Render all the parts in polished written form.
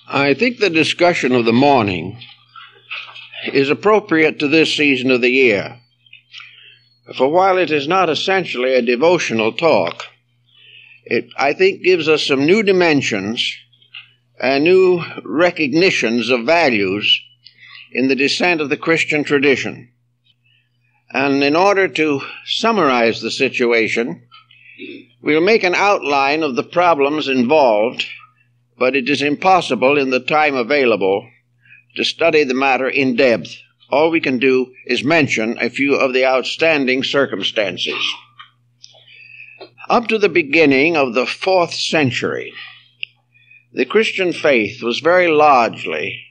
I think the discussion of the morning is appropriate to this season of the year. For while it is not essentially a devotional talk, it, I think, gives us some new dimensions and new recognitions of values in the descent of the Christian tradition. And in order to summarize the situation, we'll make an outline of the problems involved, but it is impossible in the time available to study the matter in depth. All we can do is mention a few of the outstanding circumstances. Up to the beginning of the 4th century, the Christian faith was very largely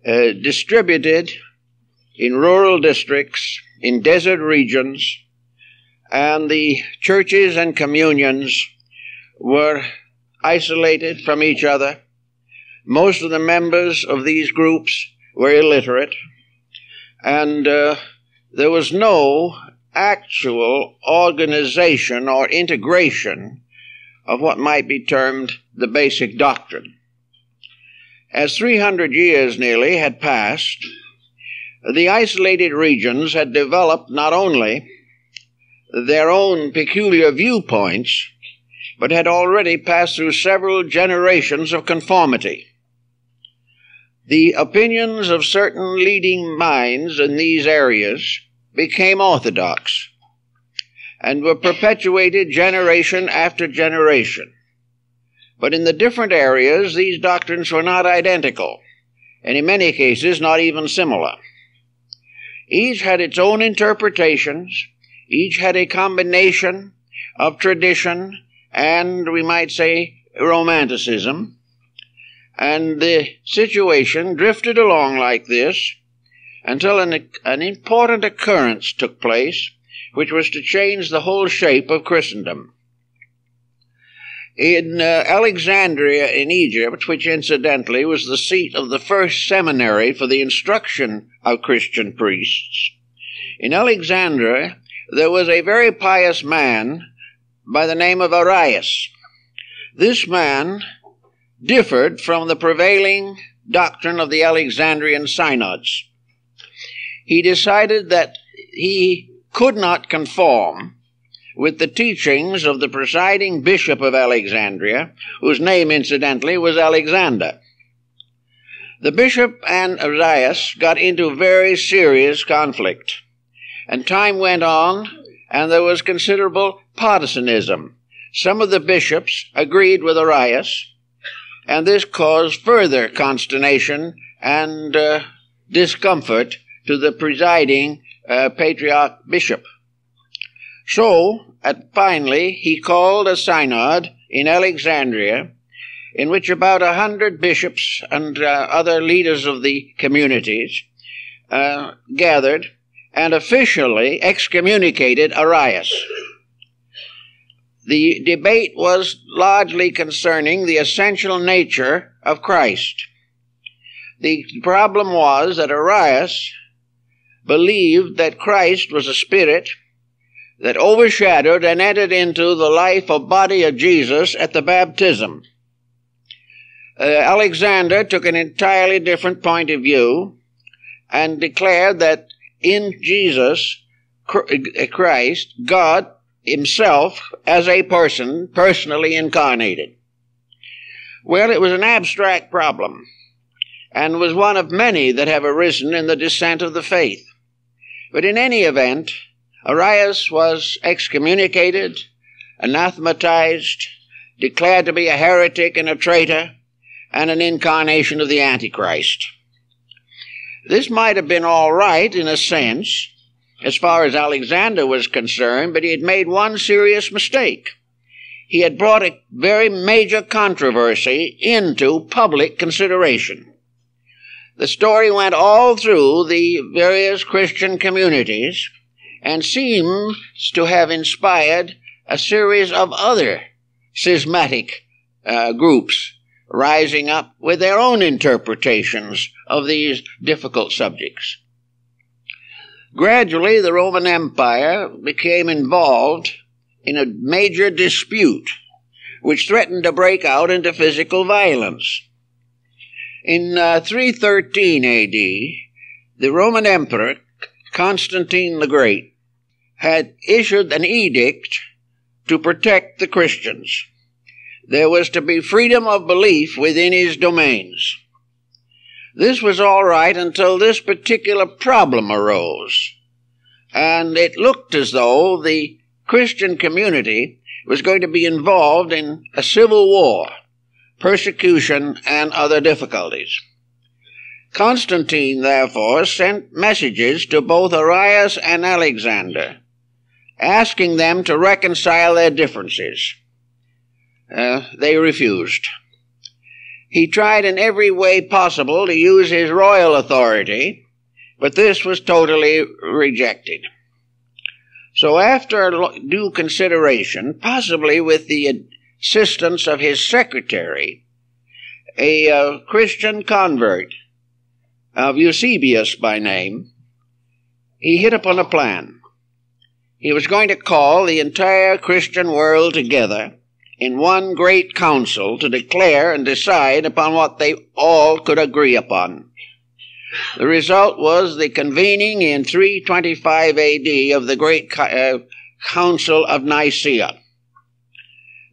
distributed in rural districts, in desert regions, and the churches and communions were isolated from each other. Most of the members of these groups were illiterate, and there was no actual organization or integration of what might be termed the basic doctrine. As 300 years nearly had passed, the isolated regions had developed not only their own peculiar viewpoints, but had already passed through several generations of conformity. The opinions of certain leading minds in these areas became orthodox and were perpetuated generation after generation. But in the different areas, these doctrines were not identical, and in many cases not even similar. Each had its own interpretations, each had a combination of tradition and, we might say, romanticism, and the situation drifted along like this until an important occurrence took place, which was to change the whole shape of Christendom. In Alexandria in Egypt, which incidentally was the seat of the first seminary for the instruction of Christian priests, in Alexandria there was a very pious man by the name of Arius. This man differed from the prevailing doctrine of the Alexandrian synods. He decided that he could not conform with the teachings of the presiding bishop of Alexandria, whose name, incidentally, was Alexander. The bishop and Arius got into very serious conflict, and time went on, and there was considerable partisanism. Some of the bishops agreed with Arius, and this caused further consternation and discomfort to the presiding patriarch bishop. So, finally, he called a synod in Alexandria, in which about 100 bishops and other leaders of the communities gathered and officially excommunicated Arius. The debate was largely concerning the essential nature of Christ. The problem was that Arius believed that Christ was a spirit that overshadowed and entered into the life or body of Jesus at the baptism. Alexander took an entirely different point of view and declared that in Jesus Christ, God himself as a person, personally incarnated. Well, it was an abstract problem and was one of many that have arisen in the descent of the faith. But in any event, Arius was excommunicated, anathematized, declared to be a heretic and a traitor, and an incarnation of the Antichrist. This might have been all right in a sense, as far as Alexander was concerned, but he had made one serious mistake. He had brought a very major controversy into public consideration. The story went all through the various Christian communities and seems to have inspired a series of other schismatic groups rising up with their own interpretations of these difficult subjects. Gradually, the Roman Empire became involved in a major dispute which threatened to break out into physical violence. In 313 A.D., the Roman Emperor Constantine the Great had issued an edict to protect the Christians. There was to be freedom of belief within his domains. This was all right until this particular problem arose, and it looked as though the Christian community was going to be involved in a civil war, persecution, and other difficulties. Constantine, therefore, sent messages to both Arius and Alexander, asking them to reconcile their differences. They refused. He tried in every way possible to use his royal authority, but this was totally rejected. So after due consideration, possibly with the assistance of his secretary, a Christian convert of Eusebius by name, he hit upon a plan. He was going to call the entire Christian world together in one great council to declare and decide upon what they all could agree upon. The result was the convening in 325 A.D. of the great Council of Nicaea.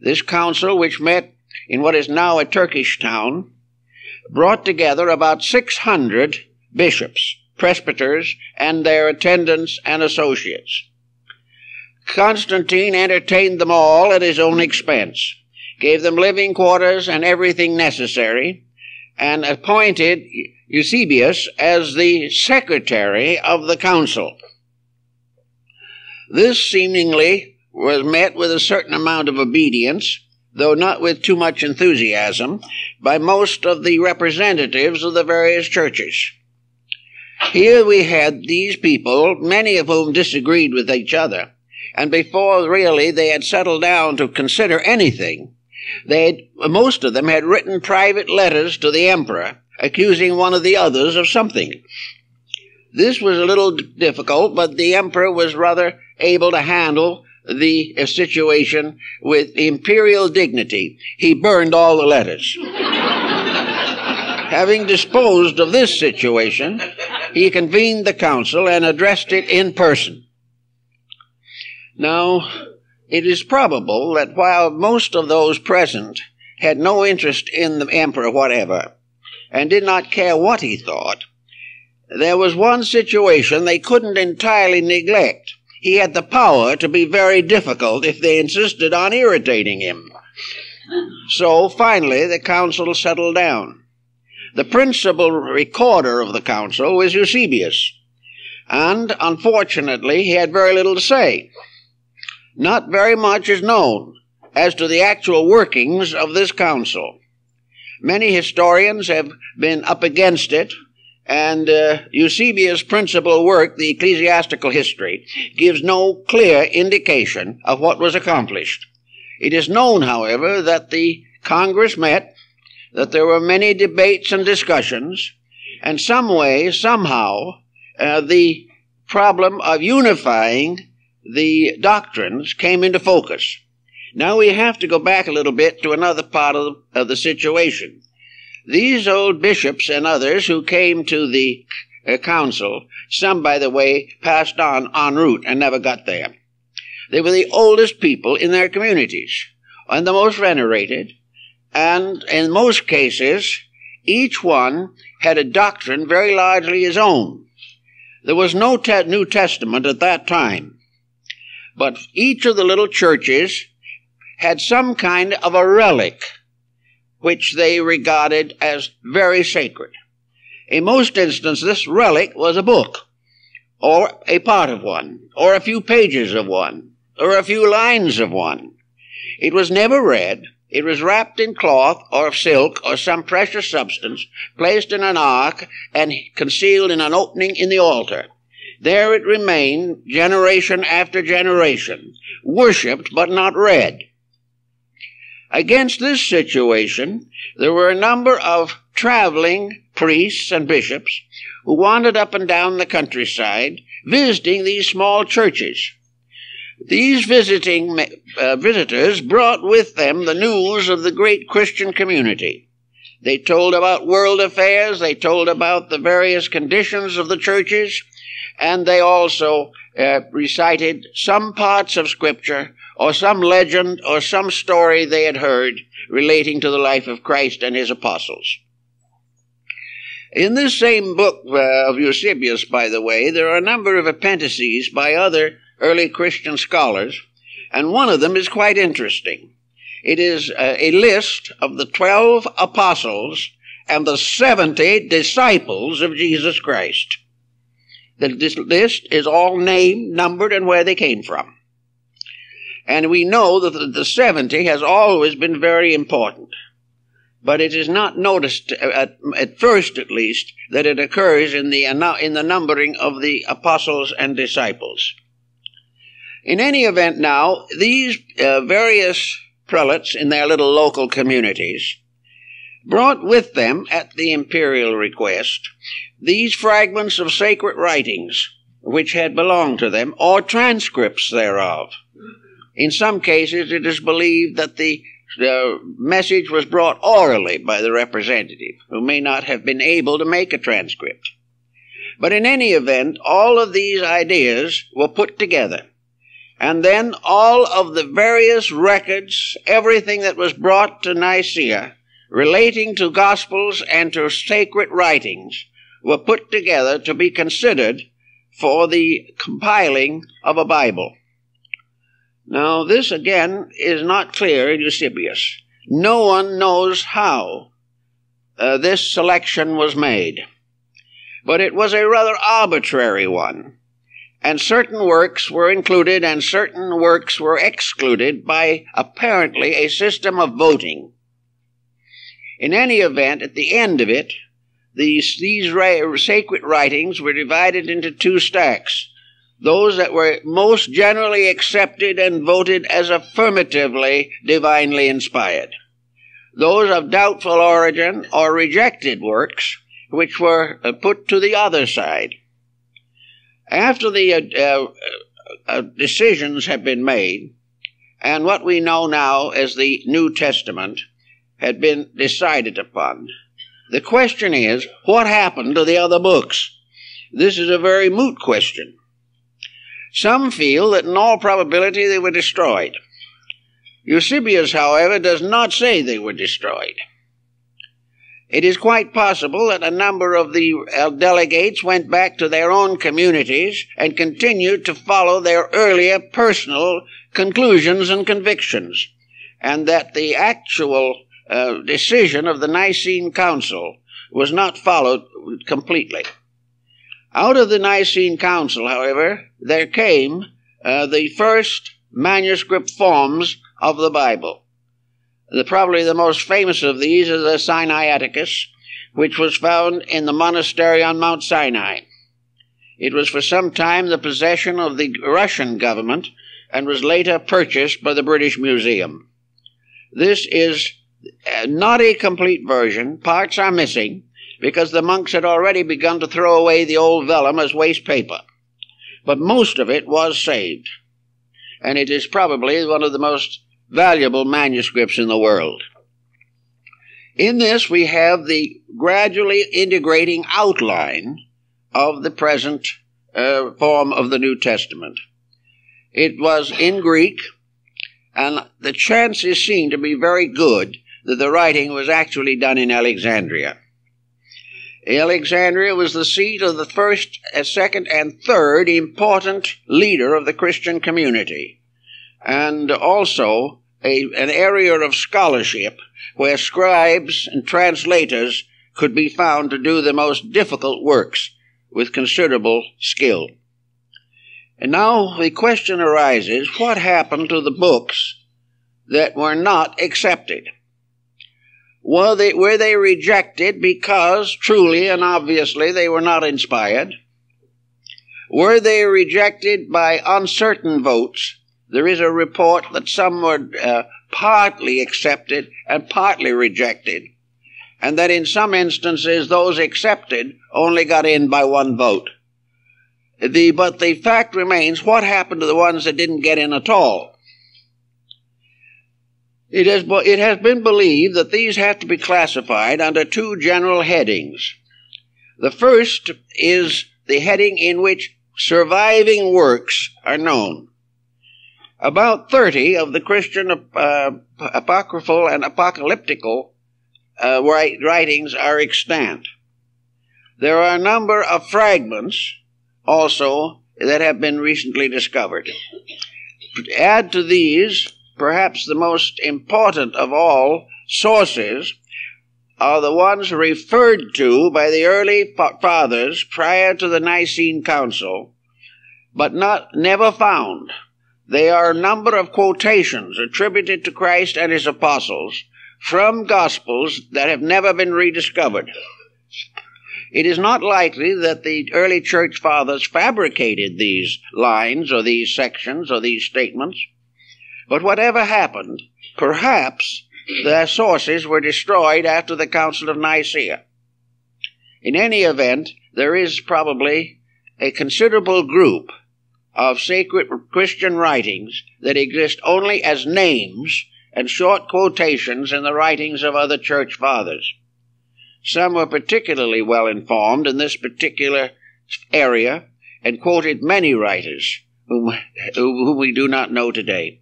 This council, which met in what is now a Turkish town, brought together about 600 bishops, presbyters, and their attendants and associates. Constantine entertained them all at his own expense, gave them living quarters and everything necessary, and appointed Eusebius as the secretary of the council. This seemingly was met with a certain amount of obedience, though not with too much enthusiasm, by most of the representatives of the various churches. Here we had these people, many of whom disagreed with each other, and before really they had settled down to consider anything, most of them had written private letters to the emperor, accusing one of the others of something. This was a little difficult, but the emperor was rather able to handle the situation with imperial dignity. He burned all the letters. Having disposed of this situation, he convened the council and addressed it in person. Now, it is probable that while most of those present had no interest in the emperor whatever, and did not care what he thought, there was one situation they couldn't entirely neglect. He had the power to be very difficult if they insisted on irritating him. So, finally, the council settled down. The principal recorder of the council was Eusebius, and, unfortunately, he had very little to say. Not very much is known as to the actual workings of this council. Many historians have been up against it, and Eusebius' principal work, the Ecclesiastical History, gives no clear indication of what was accomplished. It is known, however, that the Congress met, that there were many debates and discussions, and some way, somehow, the problem of unifying the doctrines came into focus. Now we have to go back a little bit to another part of the situation. These old bishops and others who came to the council, some, by the way, passed on en route and never got there. They were the oldest people in their communities and the most venerated, and in most cases, each one had a doctrine very largely his own. There was no New Testament at that time, but each of the little churches had some kind of a relic which they regarded as very sacred. In most instances, this relic was a book, or a part of one, or a few pages of one, or a few lines of one. It was never read. It was wrapped in cloth or silk or some precious substance, placed in an ark, and concealed in an opening in the altar. There it remained, generation after generation, worshipped but not read. Against this situation, there were a number of traveling priests and bishops who wandered up and down the countryside, visiting these small churches. These visitors brought with them the news of the great Christian community. They told about world affairs. They told about the various conditions of the churches. And they also recited some parts of Scripture or some legend or some story they had heard relating to the life of Christ and his apostles. In this same book of Eusebius, by the way, there are a number of appendices by other early Christian scholars, and one of them is quite interesting. It is a list of the 12 apostles and the 70 disciples of Jesus Christ. This list is all named, numbered, and where they came from. And we know that the 70 has always been very important. But it is not noticed, at first at least, that it occurs in the numbering of the apostles and disciples. In any event now, these various prelates in their little local communities brought with them, at the imperial request, these fragments of sacred writings which had belonged to them, or transcripts thereof. In some cases it is believed that the message was brought orally by the representative, who may not have been able to make a transcript. But in any event, all of these ideas were put together. And then all of the various records, everything that was brought to Nicaea, relating to Gospels and to sacred writings, were put together to be considered for the compiling of a Bible. Now, this again is not clear in Eusebius. No one knows how this selection was made, but it was a rather arbitrary one, and certain works were included and certain works were excluded by apparently a system of voting. In any event, at the end of it, these sacred writings were divided into two stacks. Those that were most generally accepted and voted as affirmatively divinely inspired. Those of doubtful origin or rejected works, which were put to the other side. After the decisions had been made, and what we know now as the New Testament had been decided upon, the question is, what happened to the other books? This is a very moot question. Some feel that in all probability they were destroyed. Eusebius, however, does not say they were destroyed. It is quite possible that a number of the delegates went back to their own communities and continued to follow their earlier personal conclusions and convictions, and that the actual decision of the Nicene Council was not followed completely. Out of the Nicene Council, however, there came the first manuscript forms of the Bible. Probably the most famous of these is the Sinaiticus, which was found in the monastery on Mount Sinai. It was for some time the possession of the Russian government and was later purchased by the British Museum. This is not a complete version. Parts are missing, because the monks had already begun to throw away the old vellum as waste paper. But most of it was saved, and it is probably one of the most valuable manuscripts in the world. In this we have the gradually integrating outline of the present form of the New Testament. It was in Greek, and the chances seem to be very good that the writing was actually done in Alexandria. Alexandria was the seat of the first, second, and third important leader of the Christian community, and also an area of scholarship where scribes and translators could be found to do the most difficult works with considerable skill. And now the question arises, what happened to the books that were not accepted? Were they rejected because truly and obviously they were not inspired? Were they rejected by uncertain votes? There is a report that some were partly accepted and partly rejected, and that in some instances those accepted only got in by one vote. But the fact remains, what happened to the ones that didn't get in at all? It has been believed that these have to be classified under two general headings. The first is the heading in which surviving works are known. About 30 of the Christian apocryphal and apocalyptical writings are extant. There are a number of fragments also that have been recently discovered. Add to these, perhaps the most important of all sources are the ones referred to by the early fathers prior to the Nicene Council, but never found. They are a number of quotations attributed to Christ and his apostles from Gospels that have never been rediscovered. It is not likely that the early church fathers fabricated these lines or these sections or these statements, but whatever happened, perhaps their sources were destroyed after the Council of Nicaea. In any event, there is probably a considerable group of sacred Christian writings that exist only as names and short quotations in the writings of other church fathers. Some were particularly well informed in this particular area and quoted many writers whom we do not know today.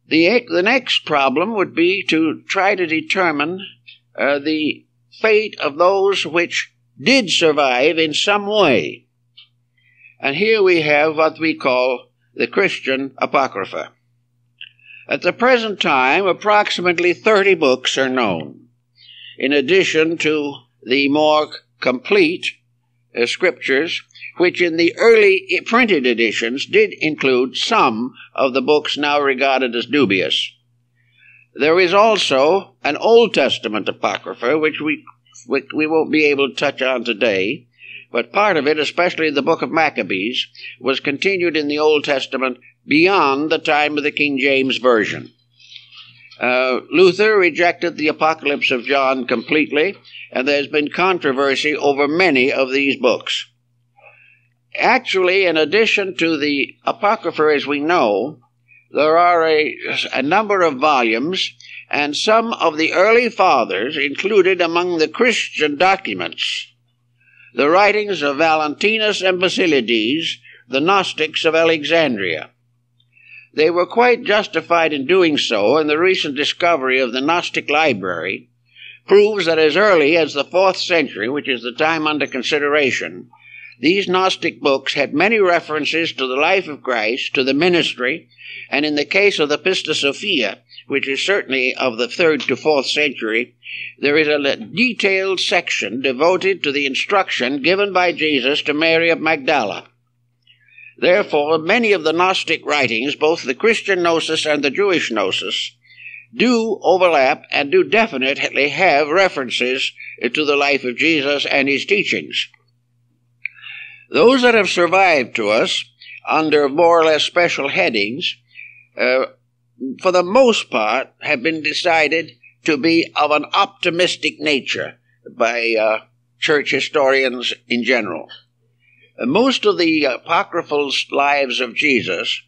The next problem would be to try to determine the fate of those which did survive in some way. And here we have what we call the Christian Apocrypha. At the present time, approximately 30 books are known, in addition to the more complete scriptures, which in the early printed editions did include some of the books now regarded as dubious. There is also an Old Testament Apocrypha, which we won't be able to touch on today, but part of it, especially the book of Maccabees, was continued in the Old Testament beyond the time of the King James Version. Luther rejected the Apocalypse of John completely, and there's been controversy over many of these books. Actually, in addition to the Apocrypha as we know, there are a number of volumes, and some of the early fathers included among the Christian documents the writings of Valentinus and Basilides, the Gnostics of Alexandria. They were quite justified in doing so, and the recent discovery of the Gnostic library proves that as early as the 4th century, which is the time under consideration, these Gnostic books had many references to the life of Christ, to the ministry, and in the case of the Pista Sophia, which is certainly of the 3rd to 4th century, there is a detailed section devoted to the instruction given by Jesus to Mary of Magdala. Therefore, many of the Gnostic writings, both the Christian Gnosis and the Jewish Gnosis, do overlap and do definitely have references to the life of Jesus and his teachings. Those that have survived to us under more or less special headings, for the most part, have been decided to be of an optimistic nature by church historians in general. Most of the apocryphal lives of Jesus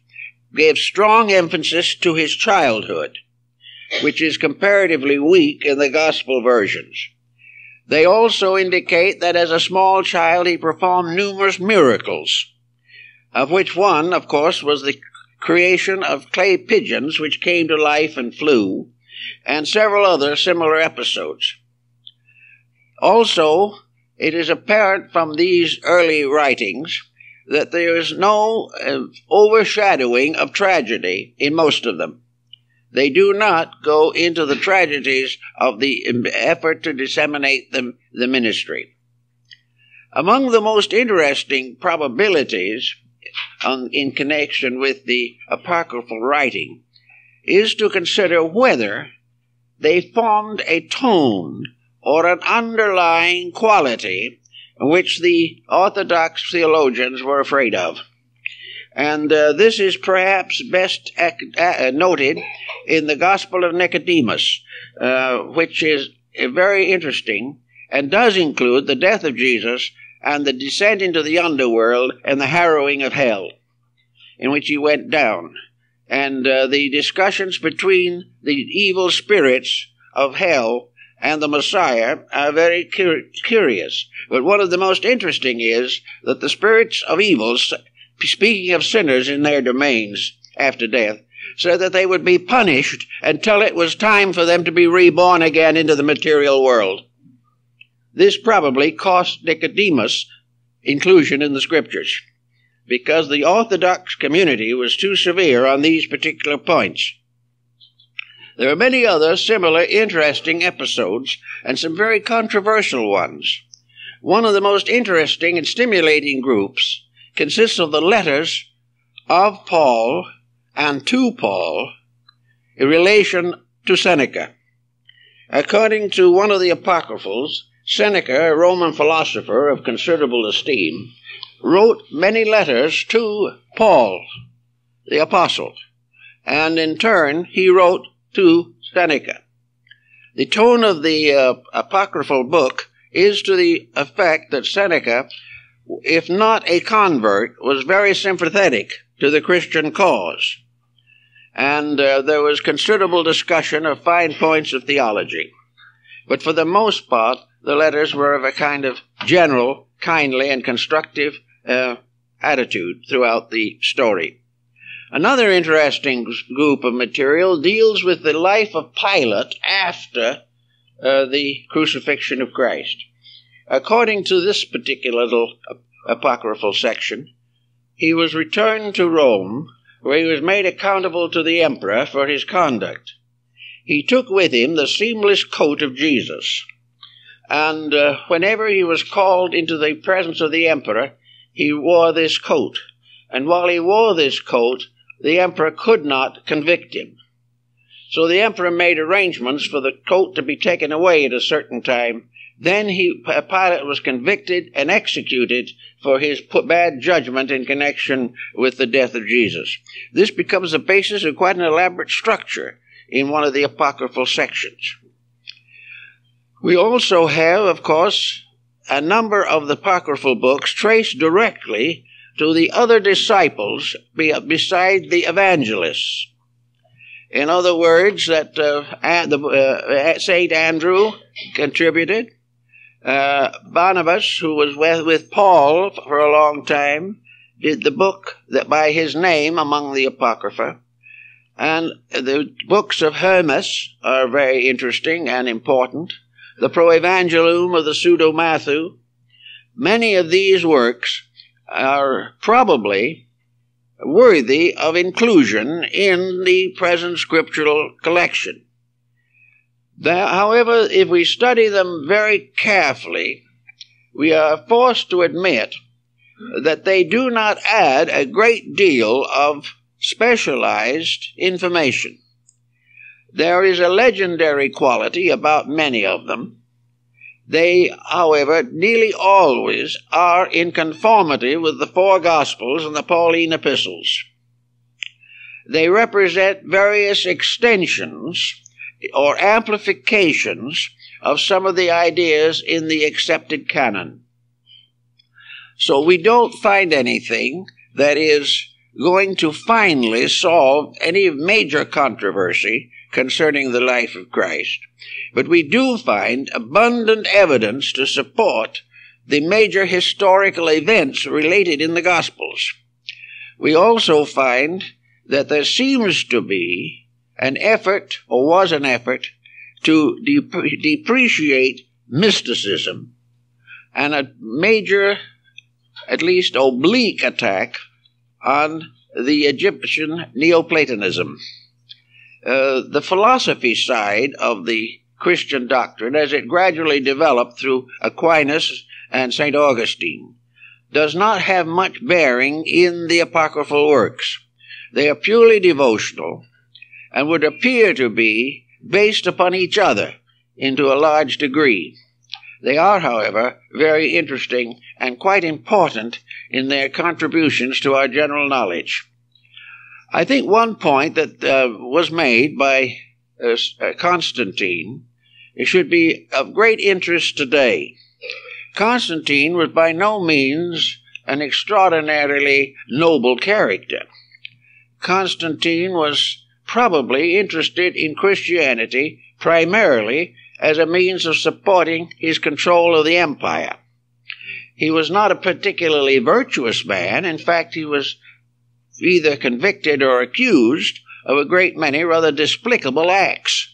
gave strong emphasis to his childhood, which is comparatively weak in the gospel versions. They also indicate that as a small child he performed numerous miracles, of which one, of course, was the creation of clay pigeons which came to life and flew, and several other similar episodes. Also, it is apparent from these early writings that there is no overshadowing of tragedy in most of them. They do not go into the tragedies of the effort to disseminate the ministry. Among the most interesting probabilities in connection with the apocryphal writing is to consider whether they formed a tone or an underlying quality which the Orthodox theologians were afraid of. And this is perhaps best noted in the Gospel of Nicodemus, which is very interesting and does include the death of Jesus and the descent into the underworld and the harrowing of hell, in which he went down. And the discussions between the evil spirits of hell and the Messiah are very curious. But one of the most interesting is that the spirits of evil, speaking of sinners in their domains after death, said that they would be punished until it was time for them to be reborn again into the material world. This probably cost Nicodemus inclusion in the Scriptures, because the Orthodox community was too severe on these particular points. There are many other similar interesting episodes, and some very controversial ones. One of the most interesting and stimulating groups consists of the letters of Paul and to Paul in relation to Seneca. According to one of the apocryphals, Seneca, a Roman philosopher of considerable esteem, wrote many letters to Paul, the apostle, and in turn he wrote to Seneca. The tone of the apocryphal book is to the effect that Seneca, if not a convert, was very sympathetic to the Christian cause. And there was considerable discussion of fine points of theology. But for the most part, the letters were of a kind of general, kindly, and constructive attitude throughout the story. Another interesting group of material deals with the life of Pilate after the crucifixion of Christ. According to this particular little apocryphal section, he was returned to Rome, where he was made accountable to the emperor for his conduct. He took with him the seamless coat of Jesus, and whenever he was called into the presence of the emperor, he wore this coat. And while he wore this coat, the emperor could not convict him. So the emperor made arrangements for the coat to be taken away at a certain time. Then Pilate was convicted and executed for his bad judgment in connection with the death of Jesus. This becomes the basis of quite an elaborate structure in one of the apocryphal sections. We also have, of course, a number of the apocryphal books traced directly to the other disciples beside the evangelists. In other words, that St. Andrew contributed. Barnabas, who was with Paul for a long time, did the book that by his name among the Apocrypha. And the books of Hermas are very interesting and important. The Proevangelium of the Pseudo-Matthew. Many of these works are probably worthy of inclusion in the present scriptural collection. However, if we study them very carefully, we are forced to admit that they do not add a great deal of specialized information. There is a legendary quality about many of them. They, however, nearly always are in conformity with the four Gospels and the Pauline epistles. They represent various extensions or amplifications of some of the ideas in the accepted canon. So we don't find anything that is going to finally solve any major controversy concerning the life of Christ. But we do find abundant evidence to support the major historical events related in the Gospels. We also find that there seems to be an effort, or was an effort, to depreciate mysticism, and a major, at least oblique attack on the Egyptian Neoplatonism. The philosophy side of the Christian doctrine, as it gradually developed through Aquinas and St. Augustine, does not have much bearing in the apocryphal works. They are purely devotional and would appear to be based upon each other into a large degree. They are, however, very interesting and quite important in their contributions to our general knowledge. I think one point that was made by Constantine should be of great interest today. Constantine was by no means an extraordinarily noble character. Constantine was probably interested in Christianity primarily as a means of supporting his control of the empire. He was not a particularly virtuous man. In fact, he was either convicted or accused of a great many rather despicable acts.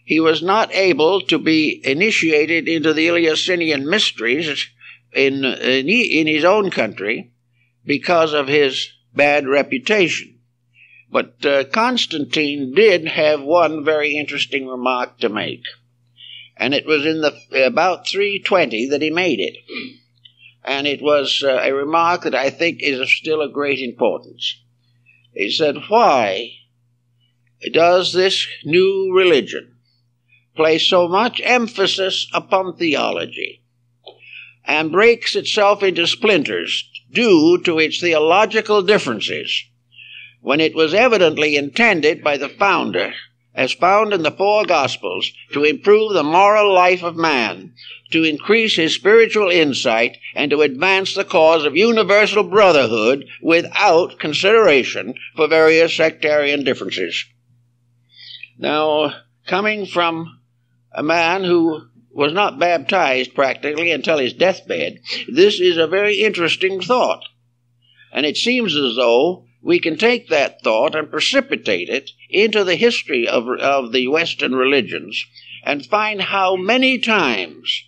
He was not able to be initiated into the Eleusinian mysteries in his own country because of his bad reputation. But Constantine did have one very interesting remark to make, and it was in about 320 that he made it. And it was a remark that I think is of still of great importance. He said, "Why does this new religion place so much emphasis upon theology and breaks itself into splinters due to its theological differences, when it was evidently intended by the founder, as found in the four Gospels, to improve the moral life of man, to increase his spiritual insight, and to advance the cause of universal brotherhood without consideration for various sectarian differences?" Now, coming from a man who was not baptized practically until his deathbed, this is a very interesting thought. And it seems as though we can take that thought and precipitate it into the history of the Western religions and find how many times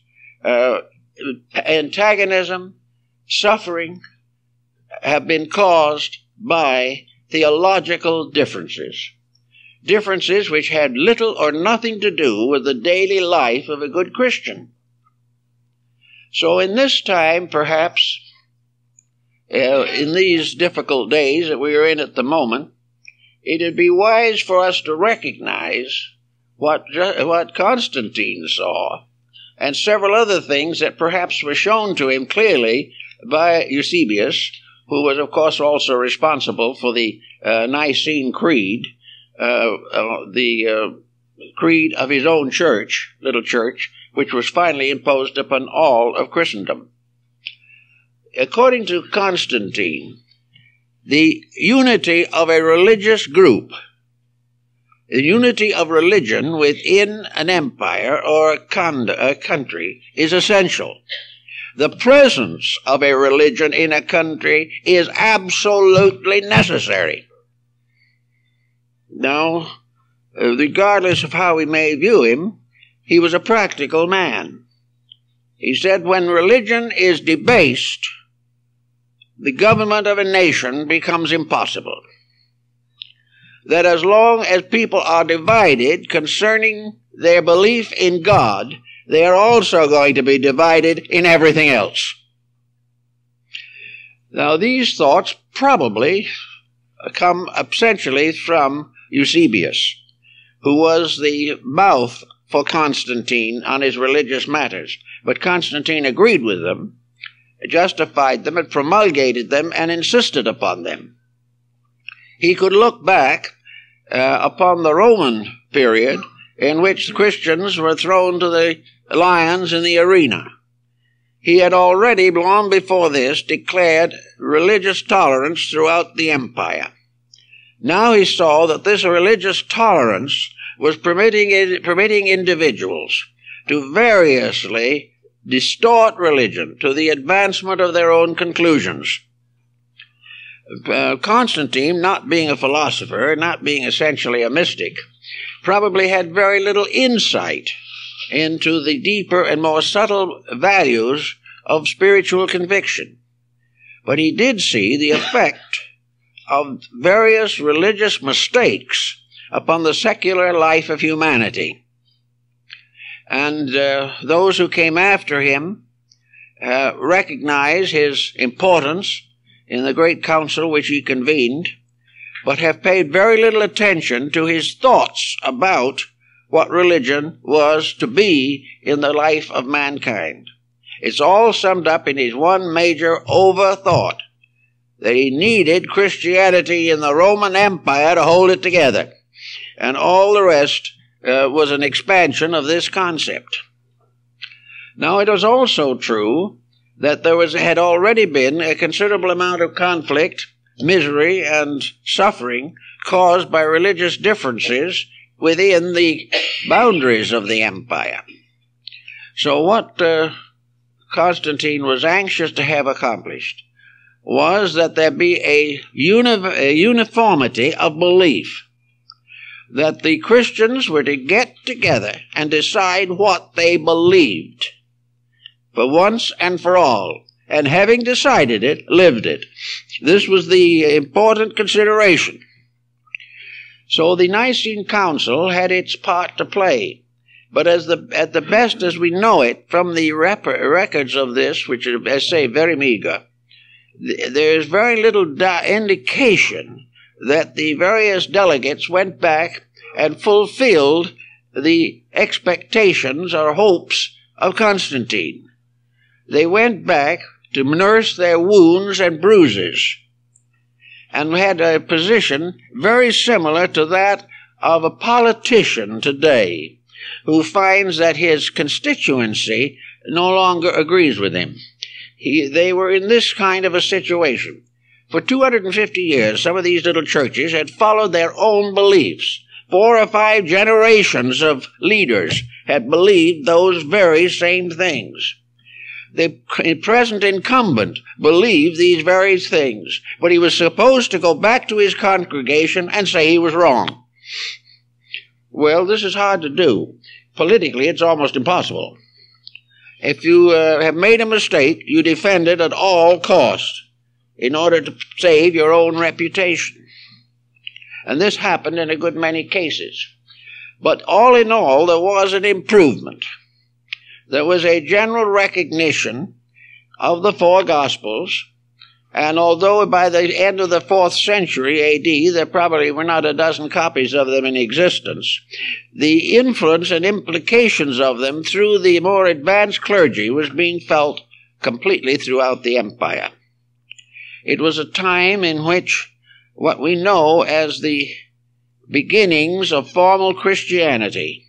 antagonism, suffering have been caused by theological differences. Differences which had little or nothing to do with the daily life of a good Christian. So in this time, perhaps, in these difficult days that we are in at the moment, it would be wise for us to recognize what Constantine saw, and several other things that perhaps were shown to him clearly by Eusebius, who was, of course, also responsible for the Nicene Creed, the creed of his own church, little church, which was finally imposed upon all of Christendom. According to Constantine, the unity of a religious group, the unity of religion within an empire or a country is essential. The presence of a religion in a country is absolutely necessary. Now, regardless of how we may view him, he was a practical man. He said, when religion is debased, the government of a nation becomes impossible. That as long as people are divided concerning their belief in God, they are also going to be divided in everything else. Now, these thoughts probably come essentially from Eusebius, who was the mouth for Constantine on his religious matters. But Constantine agreed with them, justified them, and promulgated them, and insisted upon them. He could look back upon the Roman period in which Christians were thrown to the lions in the arena. He had already, long before this, declared religious tolerance throughout the empire. Now he saw that this religious tolerance was permitting individuals to variously distort religion to the advancement of their own conclusions. Constantine, not being a philosopher, not being essentially a mystic, probably had very little insight into the deeper and more subtle values of spiritual conviction. But he did see the effect of various religious mistakes upon the secular life of humanity. And those who came after him recognize his importance in the great council which he convened, but have paid very little attention to his thoughts about what religion was to be in the life of mankind. It's all summed up in his one major overthought, that he needed Christianity in the Roman Empire to hold it together. And all the rest was an expansion of this concept. Now, it was also true that there had already been a considerable amount of conflict misery and suffering caused by religious differences within the boundaries of the empire. So what Constantine was anxious to have accomplished was that there be a uniformity of belief, that the Christians were to get together and decide what they believed for once and for all, and having decided it, lived it. This was the important consideration. So the Nicene Council had its part to play, but at the best as we know it from the records of this, which are, as I say, very meager, there is very little indication that the various delegates went back and fulfilled the expectations or hopes of Constantine. They went back to nurse their wounds and bruises, and had a position very similar to that of a politician today who finds that his constituency no longer agrees with him. They were in this kind of a situation. For 250 years, some of these little churches had followed their own beliefs. 4 or 5 generations of leaders had believed those very same things. The present incumbent believed these very things, but he was supposed to go back to his congregation and say he was wrong. Well, this is hard to do. Politically, it's almost impossible. If you have made a mistake, you defend it at all costs in order to save your own reputation. And this happened in a good many cases. But all in all, there was an improvement. There was a general recognition of the 4 Gospels, and although by the end of the 4th century A.D. there probably were not a dozen copies of them in existence, the influence and implications of them through the more advanced clergy was being felt completely throughout the empire. It was a time in which what we know as the beginnings of formal Christianity,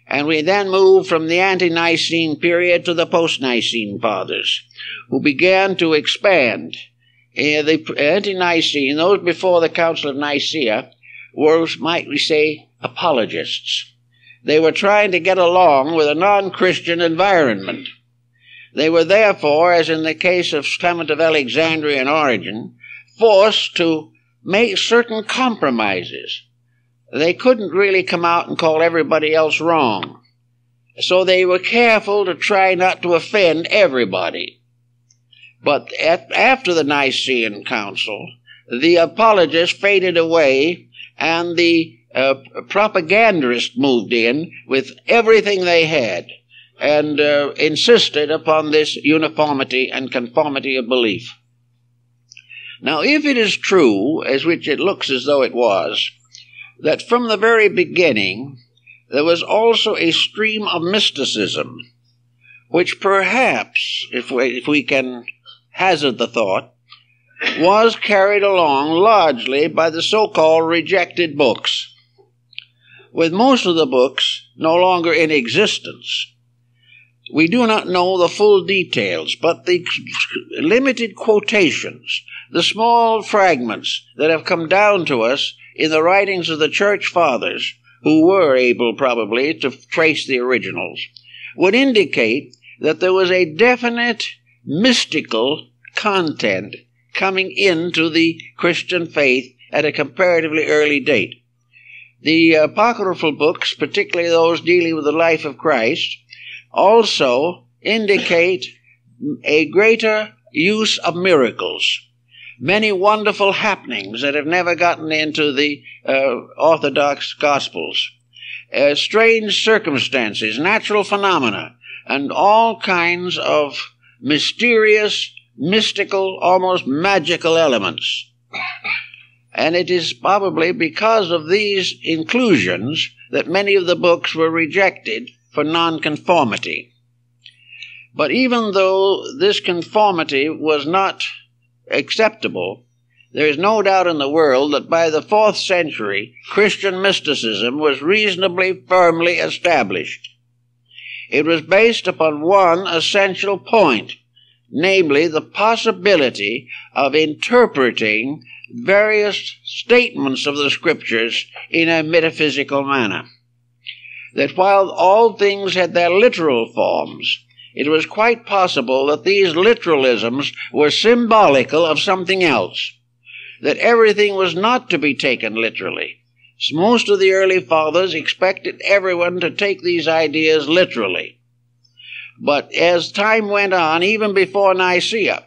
and we then move from the ante-Nicene period to the post-Nicene fathers, who began to expand. The ante-Nicene, those before the Council of Nicaea, were, might we say, apologists. They were trying to get along with a non-Christian environment. They were therefore, as in the case of Clement of Alexandria and Origen, forced to make certain compromises. They couldn't really come out and call everybody else wrong. So they were careful to try not to offend everybody. But after the Nicene Council, the apologists faded away, and the propagandists moved in with everything they had, and insisted upon this uniformity and conformity of belief. Now, if it is true, as which it looks as though it was, that from the very beginning there was also a stream of mysticism, which perhaps, if we can hazard the thought, was carried along largely by the so-called rejected books. With most of the books no longer in existence, we do not know the full details, but the limited quotations, the small fragments that have come down to us in the writings of the Church Fathers, who were able probably to trace the originals, would indicate that there was a definite mystical content coming into the Christian faith at a comparatively early date. The apocryphal books, particularly those dealing with the life of Christ, also indicate a greater use of miracles, many wonderful happenings that have never gotten into the Orthodox Gospels, strange circumstances, natural phenomena, and all kinds of mysterious, mystical, almost magical elements. And it is probably because of these inclusions that many of the books were rejected for nonconformity. But even though this conformity was not acceptable, there is no doubt in the world that by the 4th century, Christian mysticism was reasonably firmly established. It was based upon one essential point, namely the possibility of interpreting various statements of the Scriptures in a metaphysical manner. That while all things had their literal forms, it was quite possible that these literalisms were symbolical of something else, that everything was not to be taken literally. Most of the early fathers expected everyone to take these ideas literally. But as time went on, even before Nicaea,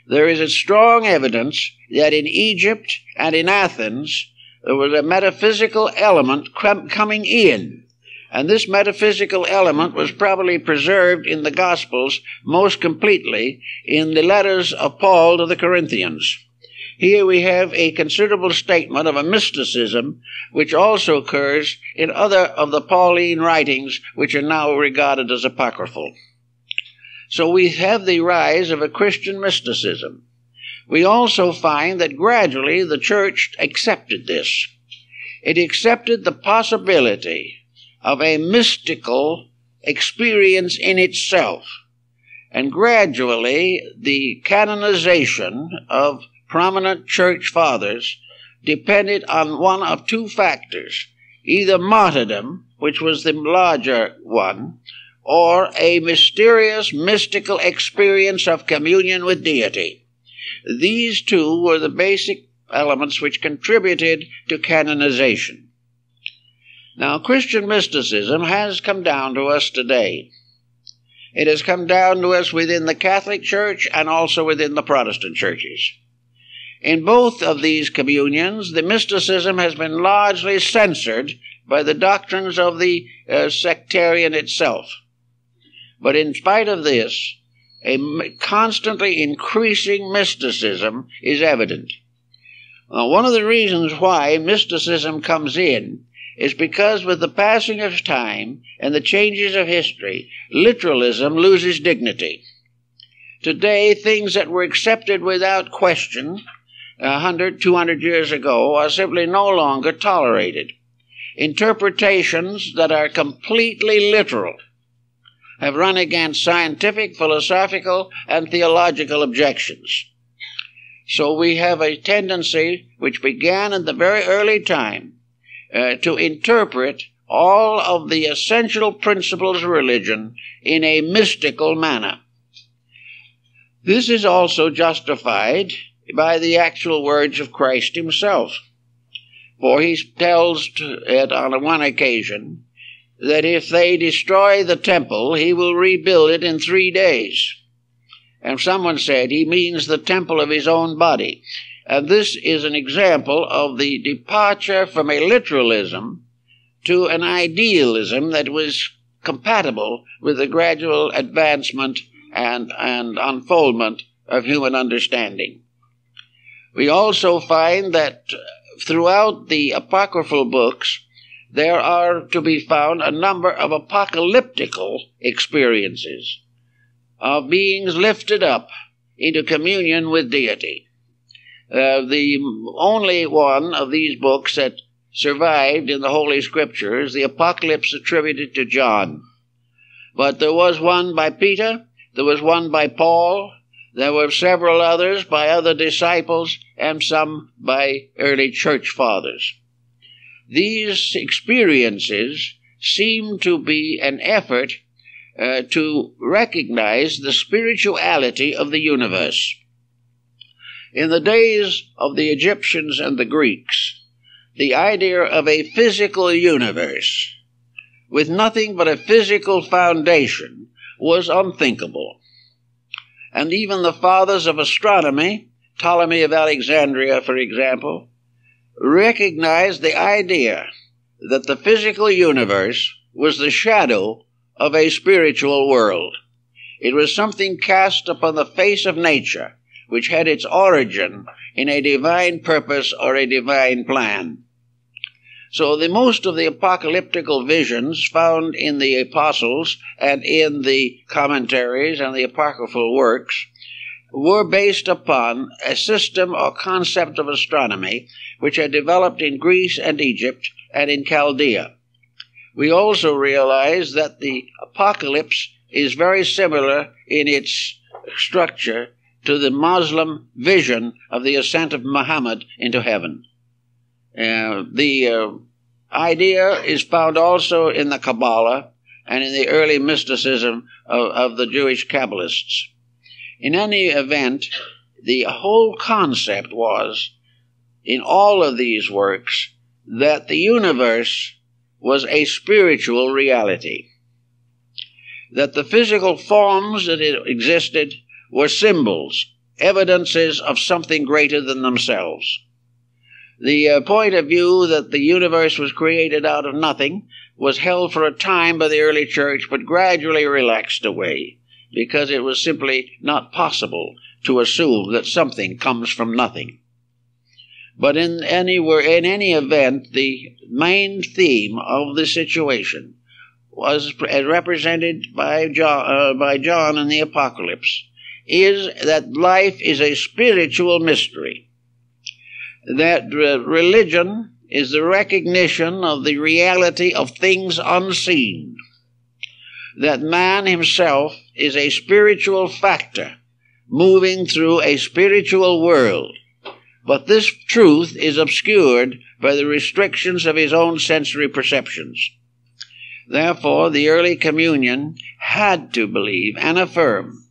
there is a strong evidence that in Egypt and in Athens there was a metaphysical element coming in. And this metaphysical element was probably preserved in the Gospels most completely in the letters of Paul to the Corinthians. Here we have a considerable statement of a mysticism which also occurs in other of the Pauline writings which are now regarded as apocryphal. So we have the rise of a Christian mysticism. We also find that gradually the church accepted this. It accepted the possibility of a mystical experience in itself. And gradually the canonization of prominent church fathers depended on one of two factors, either martyrdom, which was the larger one, or a mysterious mystical experience of communion with deity. These two were the basic elements which contributed to canonization. Now, Christian mysticism has come down to us today. It has come down to us within the Catholic Church and also within the Protestant churches. In both of these communions, the mysticism has been largely censored by the doctrines of the sectarian itself. But in spite of this, a constantly increasing mysticism is evident. One of the reasons why mysticism comes in is because with the passing of time and the changes of history, literalism loses dignity. Today, things that were accepted without question 100, 200 years ago are simply no longer tolerated. Interpretations that are completely literal have run against scientific, philosophical, and theological objections. So we have a tendency, which began in the very early time, to interpret all of the essential principles of religion in a mystical manner. This is also justified by the actual words of Christ himself. For he tells it on one occasion that if they destroy the temple, he will rebuild it in 3 days. And someone said he means the temple of his own body. And this is an example of the departure from a literalism to an idealism that was compatible with the gradual advancement and unfoldment of human understanding. We also find that throughout the apocryphal books, there are to be found a number of apocalyptical experiences of beings lifted up into communion with deity. The only one of these books that survived in the Holy Scriptures, the Apocalypse attributed to John. But there was one by Peter, there was one by Paul, there were several others by other disciples, and some by early church fathers. These experiences seem to be an effort to recognize the spirituality of the universe. In the days of the Egyptians and the Greeks, the idea of a physical universe with nothing but a physical foundation was unthinkable. And even the fathers of astronomy, Ptolemy of Alexandria, for example, recognized the idea that the physical universe was the shadow of a spiritual world. It was something cast upon the face of nature, which had its origin in a divine purpose or a divine plan. So most of the apocalyptical visions found in the apostles and in the commentaries and the apocryphal works were based upon a system or concept of astronomy which had developed in Greece and Egypt and in Chaldea. We also realize that the apocalypse is very similar in its structure to the Muslim vision of the ascent of Muhammad into heaven. The idea is found also in the Kabbalah and in the early mysticism of the Jewish Kabbalists. In any event, the whole concept was, in all of these works, that the universe was a spiritual reality, that the physical forms that it existed were symbols, evidences of something greater than themselves. The point of view that the universe was created out of nothing was held for a time by the early church, but gradually relaxed away, because it was simply not possible to assume that something comes from nothing. But in any event, the main theme of the situation was, as represented by John in the Apocalypse, is that life is a spiritual mystery, that religion is the recognition of the reality of things unseen, that man himself is a spiritual factor moving through a spiritual world, but this truth is obscured by the restrictions of his own sensory perceptions. Therefore, the early communion had to believe and affirm,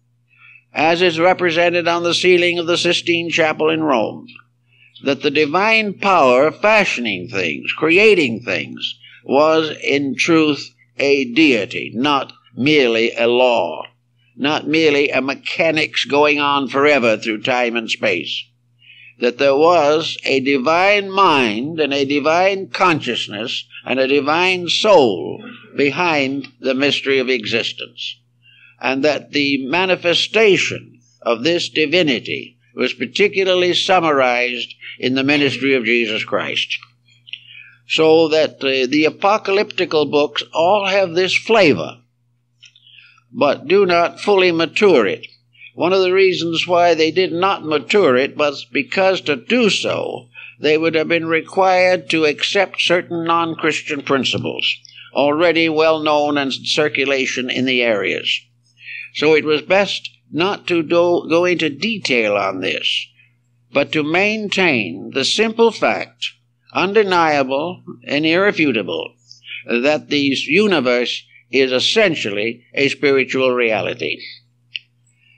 as is represented on the ceiling of the Sistine Chapel in Rome, that the divine power fashioning things, creating things, was in truth a deity, not merely a law, not merely a mechanics going on forever through time and space, that there was a divine mind and a divine consciousness and a divine soul behind the mystery of existence, and that the manifestation of this divinity was particularly summarized in the ministry of Jesus Christ. So that the apocalyptical books all have this flavor, but do not fully mature it. One of the reasons why they did not mature it was because to do so, they would have been required to accept certain non-Christian principles, already well known and in circulation in the areas. So it was best not to go into detail on this, but to maintain the simple fact, undeniable and irrefutable, that the universe is essentially a spiritual reality.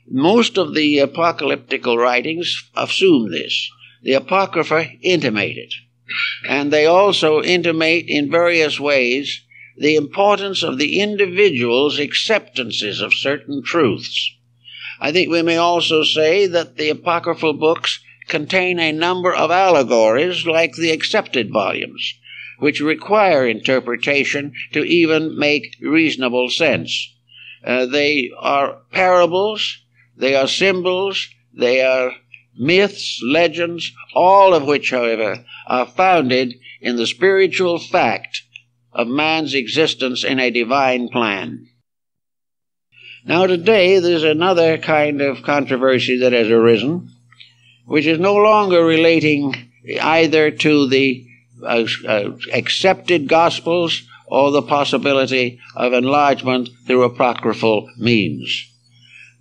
Most of the apocalyptical writings assume this. The Apocrypha intimate it, and they also intimate in various ways the importance of the individual's acceptances of certain truths. I think we may also say that the apocryphal books contain a number of allegories like the accepted volumes, which require interpretation to even make reasonable sense. They are parables, they are symbols, they are myths, legends, all of which, however, are founded in the spiritual fact of man's existence in a divine plan. Now today there's another kind of controversy that has arisen, which is no longer relating either to the accepted Gospels or the possibility of enlargement through apocryphal means.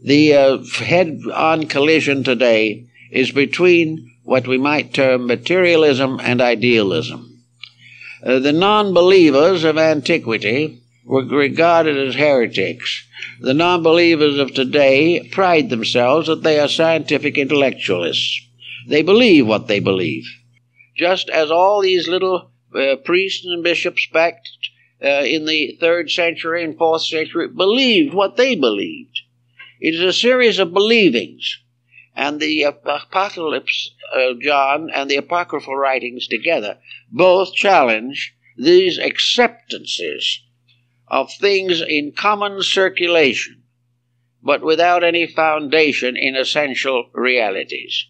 The head-on collision today is between what we might term materialism and idealism. The non-believers of antiquity were regarded as heretics. The non-believers of today pride themselves that they are scientific intellectualists. They believe what they believe. Just as all these little priests and bishops back in the 3rd century and 4th century believed what they believed. It is a series of believings. And the Apocalypse of John and the apocryphal writings together both challenge these acceptances of things in common circulation, but without any foundation in essential realities.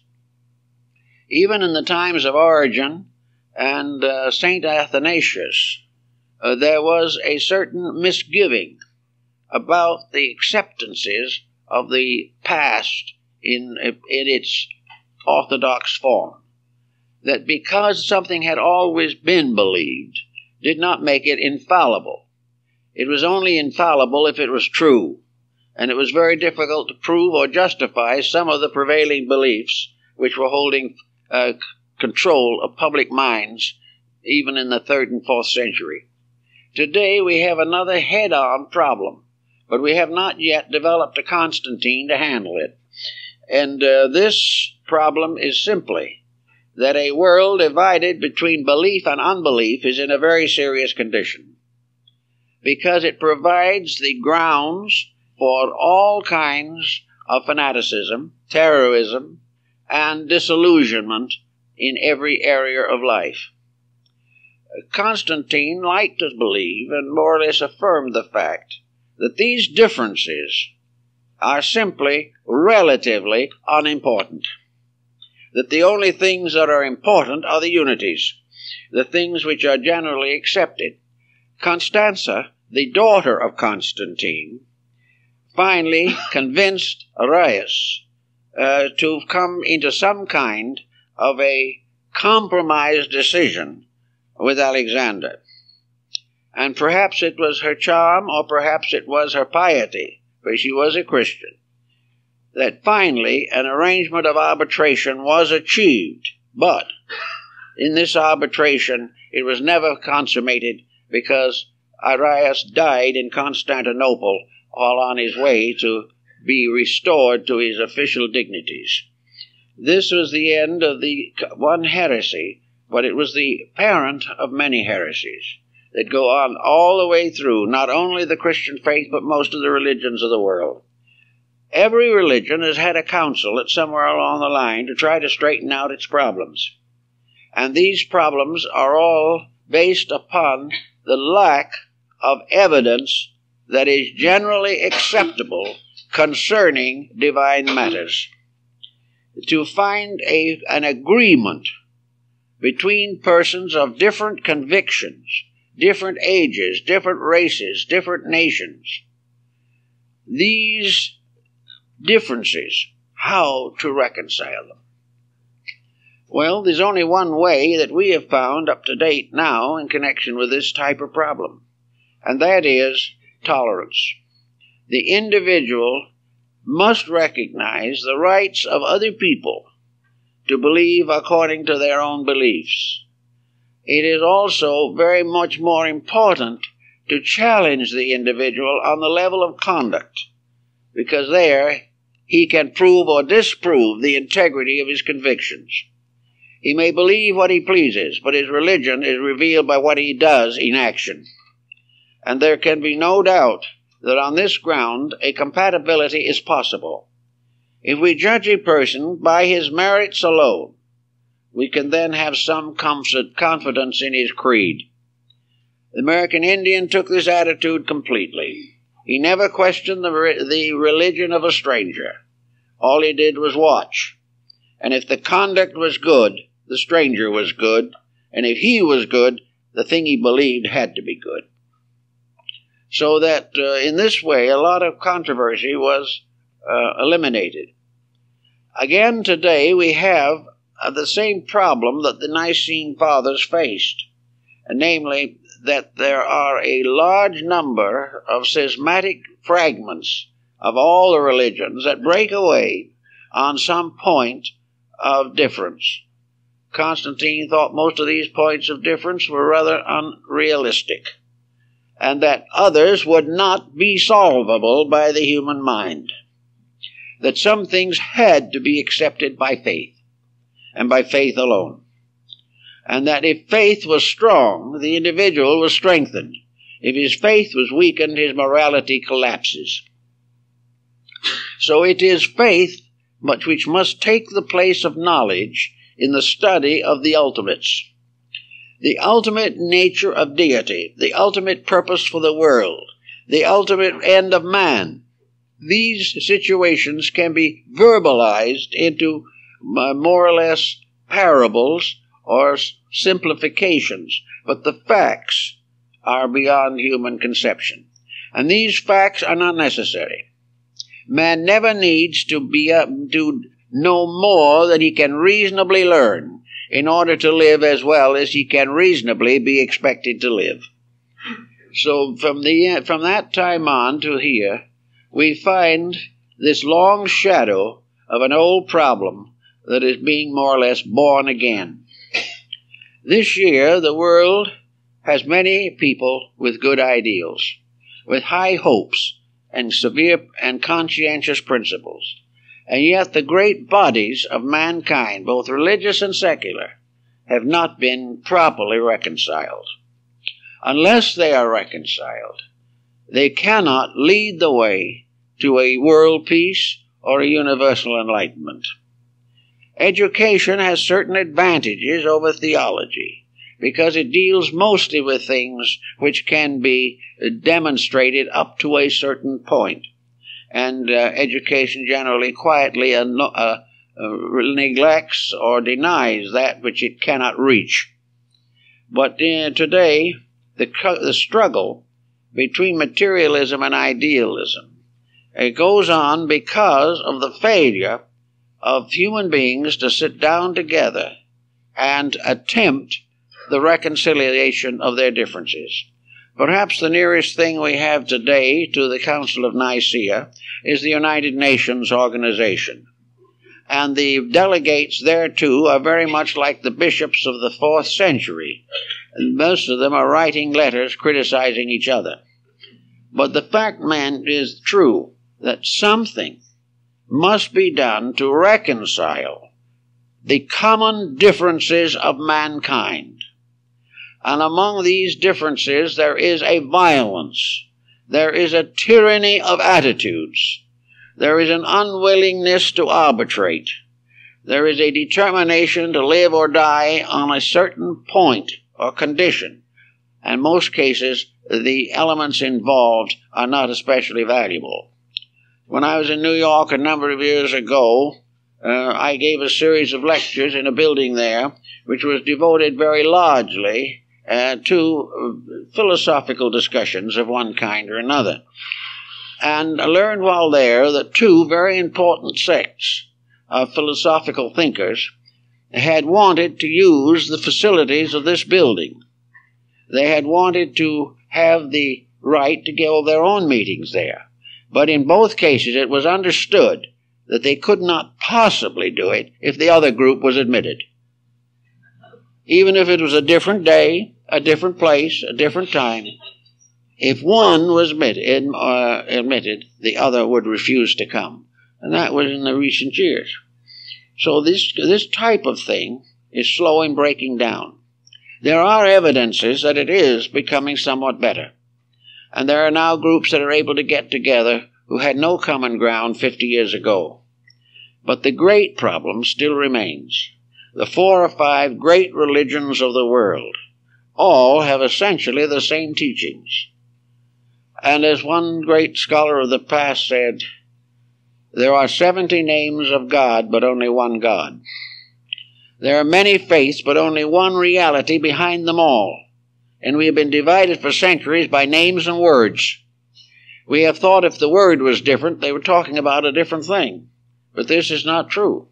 Even in the times of Origen and St. Athanasius, there was a certain misgiving about the acceptances of the past in its orthodox form, that because something had always been believed did not make it infallible. It was only infallible if it was true. and it was very difficult to prove or justify some of the prevailing beliefs which were holding control of public minds even in the 3rd and 4th century. Today we have another head-on problem, but we have not yet developed a Constantine to handle it. And this problem is simply that a world divided between belief and unbelief is in a very serious condition, because it provides the grounds for all kinds of fanaticism, terrorism, and disillusionment in every area of life. Constantine liked to believe and more or less affirmed the fact that these differences are simply relatively unimportant, that the only things that are important are the unities, the things which are generally accepted. Constanza, the daughter of Constantine, finally convinced Arius to come into some kind of a compromise decision with Alexander. And perhaps it was her charm, or perhaps it was her piety, for she was a Christian, that finally an arrangement of arbitration was achieved. But in this arbitration it was never consummated, because Arius died in Constantinople while on his way to be restored to his official dignities. This was the end of the one heresy, but it was the parent of many heresies that go on all the way through, not only the Christian faith, but most of the religions of the world. Every religion has had a council at somewhere along the line to try to straighten out its problems. And these problems are all based upon the lack of evidence that is generally acceptable concerning divine matters. To find an agreement between persons of different convictions, different ages, different races, different nations, these differences, how to reconcile them? Well, there's only one way that we have found up to date now in connection with this type of problem, and that is tolerance. The individual must recognize the rights of other people to believe according to their own beliefs. It is also very much more important to challenge the individual on the level of conduct, because there he can prove or disprove the integrity of his convictions. He may believe what he pleases, but his religion is revealed by what he does in action. And there can be no doubt that on this ground a compatibility is possible. If we judge a person by his merits alone, we can then have some confidence in his creed. The American Indian took this attitude completely. He never questioned the religion of a stranger. All he did was watch. And if the conduct was good, the stranger was good. And if he was good, the thing he believed had to be good. So that in this way, a lot of controversy was eliminated. Again, today we have the same problem that the Nicene Fathers faced, namely that there are a large number of schismatic fragments of all the religions that break away on some point of difference. Constantine thought most of these points of difference were rather unrealistic, and that others would not be solvable by the human mind. That some things had to be accepted by faith, and by faith alone. And that if faith was strong, the individual was strengthened. If his faith was weakened, his morality collapses. So it is faith which must take the place of knowledge in the study of the ultimates. The ultimate nature of deity, the ultimate purpose for the world, the ultimate end of man. These situations can be verbalized into more or less parables or simplifications, but the facts are beyond human conception. And these facts are not necessary. Man never needs to know more than he can reasonably learn in order to live as well as he can reasonably be expected to live. So from that time on to here, we find this long shadow of an old problem that is being more or less born again. This year, the world has many people with good ideals, with high hopes and severe and conscientious principles, and yet the great bodies of mankind, both religious and secular, have not been properly reconciled. Unless they are reconciled, they cannot lead the way to a world peace or a universal enlightenment. Education has certain advantages over theology because it deals mostly with things which can be demonstrated up to a certain point. And education generally quietly neglects or denies that which it cannot reach. But today, the struggle between materialism and idealism, it goes on because of the failure of human beings to sit down together and attempt the reconciliation of their differences. Perhaps the nearest thing we have today to the Council of Nicaea is the United Nations organization. And the delegates thereto are very much like the bishops of the 4th century. And most of them are writing letters criticizing each other. But the fact, man, is true that something must be done to reconcile the common differences of mankind. And among these differences there is a violence, there is a tyranny of attitudes, there is an unwillingness to arbitrate, there is a determination to live or die on a certain point or condition. And in most cases, the elements involved are not especially valuable. When I was in New York a number of years ago, I gave a series of lectures in a building there, which was devoted very largely to philosophical discussions of one kind or another. And I learned while there that two very important sects of philosophical thinkers had wanted to use the facilities of this building. They had wanted to have the right to hold their own meetings there. But in both cases it was understood that they could not possibly do it if the other group was admitted. Even if it was a different day, a different place, a different time, if one was admitted, the other would refuse to come. And that was in the recent years. So this type of thing is slow in breaking down. There are evidences that it is becoming somewhat better. And there are now groups that are able to get together who had no common ground 50 years ago. But the great problem still remains. The 4 or 5 great religions of the world all have essentially the same teachings. And as one great scholar of the past said, there are 70 names of God, but only one God. There are many faiths, but only one reality behind them all. And we have been divided for centuries by names and words. We have thought if the word was different, they were talking about a different thing. But this is not true.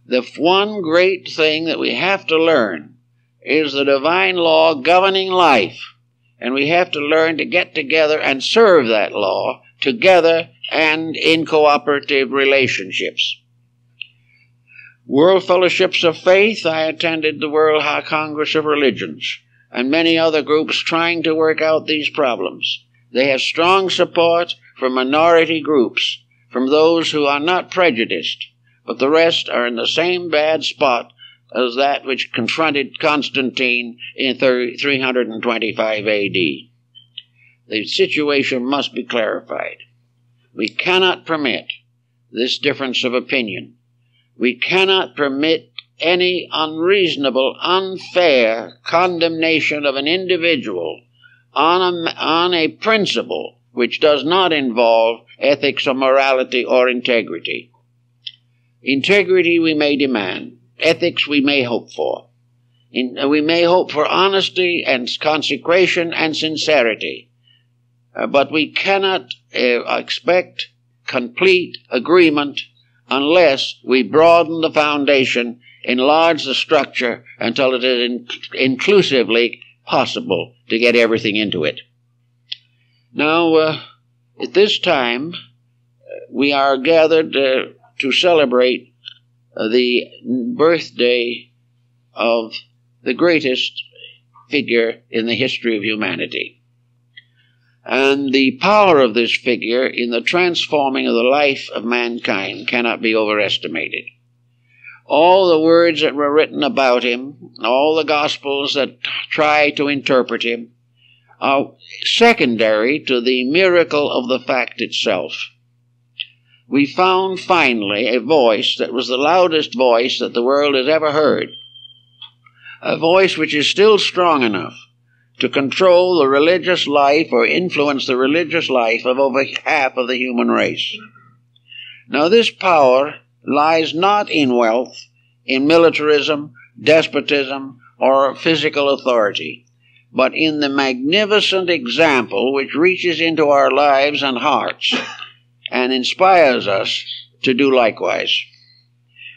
The one great thing that we have to learn is the divine law governing life. And we have to learn to get together and serve that law together and in cooperative relationships. World Fellowships of Faith, I attended the World Congress of Religions, and many other groups trying to work out these problems. They have strong support from minority groups, from those who are not prejudiced, but the rest are in the same bad spot as that which confronted Constantine in 325 A.D. The situation must be clarified. We cannot permit this difference of opinion. We cannot permit any unreasonable, unfair condemnation of an individual on a principle which does not involve ethics or morality or integrity. Integrity we may demand. Ethics we may hope for. We may hope for honesty and consecration and sincerity. But we cannot expect complete agreement unless we broaden the foundation, enlarge the structure until it is inclusively possible to get everything into it. Now, At this time, we are gathered to celebrate the birthday of the greatest figure in the history of humanity. And the power of this figure in the transforming of the life of mankind cannot be overestimated. All the words that were written about him, all the Gospels that try to interpret him, are secondary to the miracle of the fact itself. We found finally a voice that was the loudest voice that the world has ever heard, a voice which is still strong enough to control the religious life or influence the religious life of over half of the human race. Now, this power lies not in wealth, in militarism, despotism, or physical authority, but in the magnificent example which reaches into our lives and hearts and inspires us to do likewise.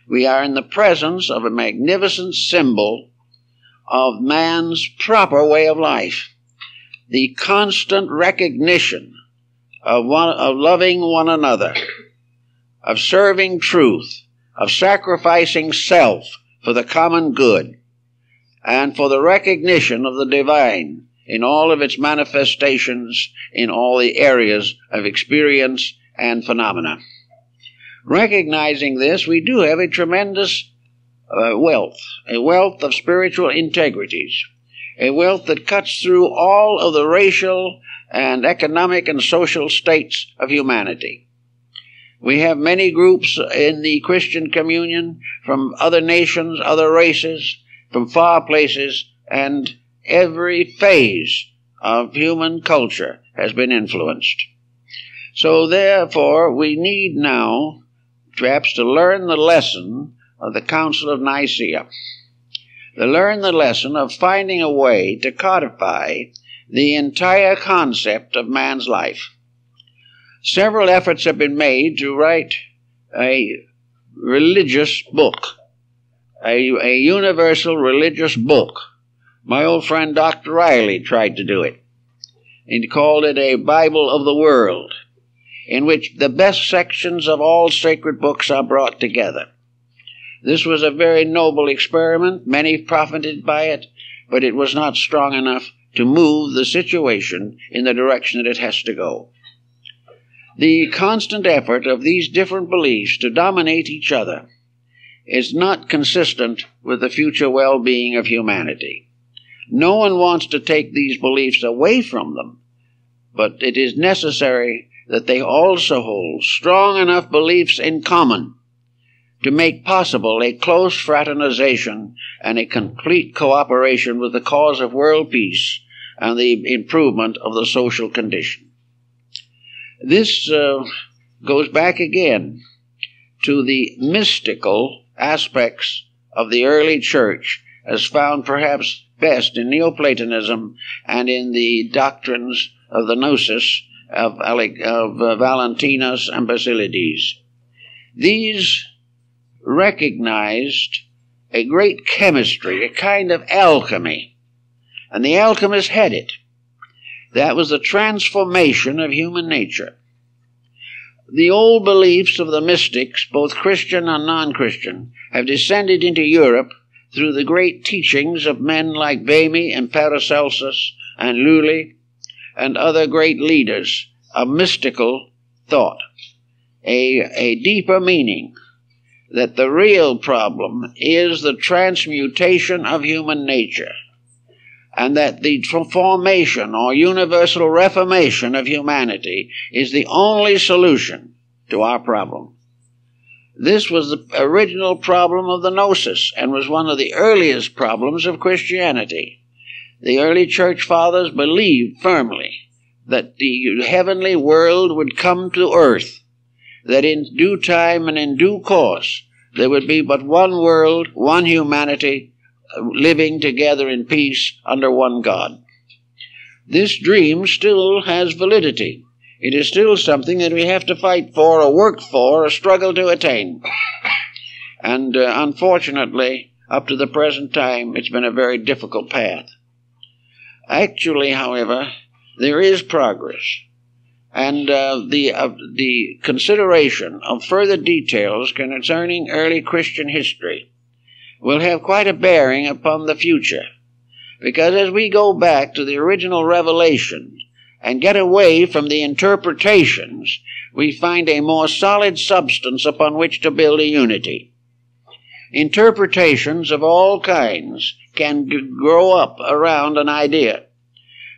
We are in the presence of a magnificent symbol of man's proper way of life, the constant recognition of loving one another, of serving truth, of sacrificing self for the common good, and for the recognition of the divine in all of its manifestations in all the areas of experience and phenomena. Recognizing this, we do have a tremendous wealth, a wealth of spiritual integrities, a wealth that cuts through all of the racial and economic and social states of humanity. We have many groups in the Christian communion from other nations, other races, from far places, and every phase of human culture has been influenced. So therefore, we need now perhaps to learn the lesson of the Council of Nicaea, to learn the lesson of finding a way to codify the entire concept of man's life. Several efforts have been made to write a religious book, a universal religious book. My old friend Dr. Riley tried to do it. He called it a Bible of the World, in which the best sections of all sacred books are brought together. This was a very noble experiment. Many profited by it, but it was not strong enough to move the situation in the direction that it has to go. The constant effort of these different beliefs to dominate each other is not consistent with the future well-being of humanity. No one wants to take these beliefs away from them, but it is necessary that they also hold strong enough beliefs in common to make possible a close fraternization and a complete cooperation with the cause of world peace and the improvement of the social condition. This goes back again to the mystical aspects of the early church, as found perhaps best in Neoplatonism and in the doctrines of the Gnosis of Valentinus and Basilides. These recognized a great chemistry, a kind of alchemy, and the alchemists had it. That was the transformation of human nature. The old beliefs of the mystics, both Christian and non-Christian, have descended into Europe through the great teachings of men like Vimy and Paracelsus and Lully and other great leaders of mystical thought. A deeper meaning that the real problem is the transmutation of human nature, and that the formation or universal reformation of humanity is the only solution to our problem. This was the original problem of the Gnosis and was one of the earliest problems of Christianity. The early church fathers believed firmly that the heavenly world would come to earth, that in due time and in due course there would be but one world, one humanity, living together in peace under one God. This dream still has validity. It is still something that we have to fight for or work for or struggle to attain. And unfortunately, up to the present time, it's been a very difficult path. Actually, however, there is progress. and the consideration of further details concerning early Christian history will have quite a bearing upon the future, because as we go back to the original revelation and get away from the interpretations, we find a more solid substance upon which to build a unity. Interpretations of all kinds can grow up around an idea,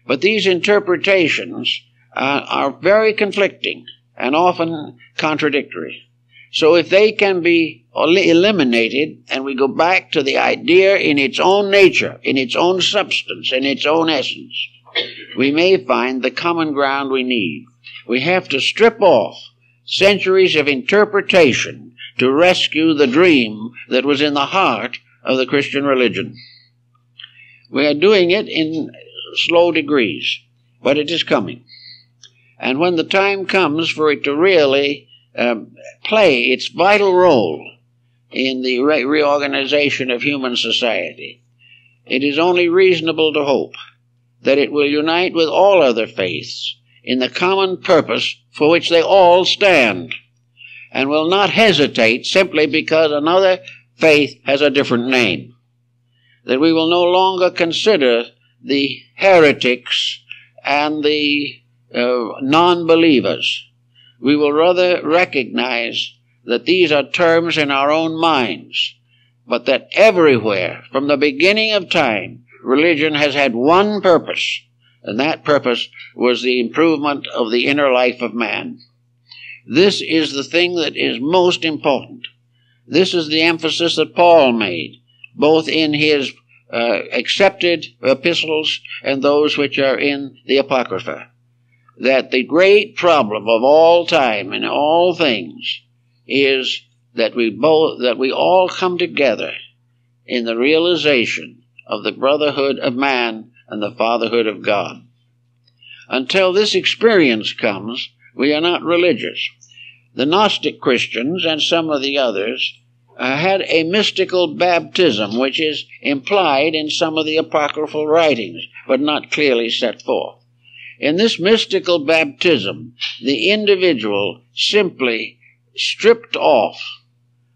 but these interpretations are very conflicting and often contradictory. So if they can be eliminated and we go back to the idea in its own nature, in its own substance, in its own essence, we may find the common ground we need. We have to strip off centuries of interpretation to rescue the dream that was in the heart of the Christian religion. We are doing it in slow degrees, but it is coming. And when the time comes for it to really play its vital role in the reorganization of human society, it is only reasonable to hope that it will unite with all other faiths in the common purpose for which they all stand, and will not hesitate simply because another faith has a different name. That we will no longer consider the heretics and the non-believers. We will rather recognize that these are terms in our own minds, but that everywhere, from the beginning of time, religion has had one purpose, and that purpose was the improvement of the inner life of man. This is the thing that is most important. This is the emphasis that Paul made, both in his accepted epistles and those which are in the Apocrypha, that the great problem of all time and all things is that we all come together in the realization of the brotherhood of man and the fatherhood of God. Until this experience comes, we are not religious. The Gnostic Christians and some of the others had a mystical baptism, which is implied in some of the apocryphal writings, but not clearly set forth. In this mystical baptism, the individual simply stripped off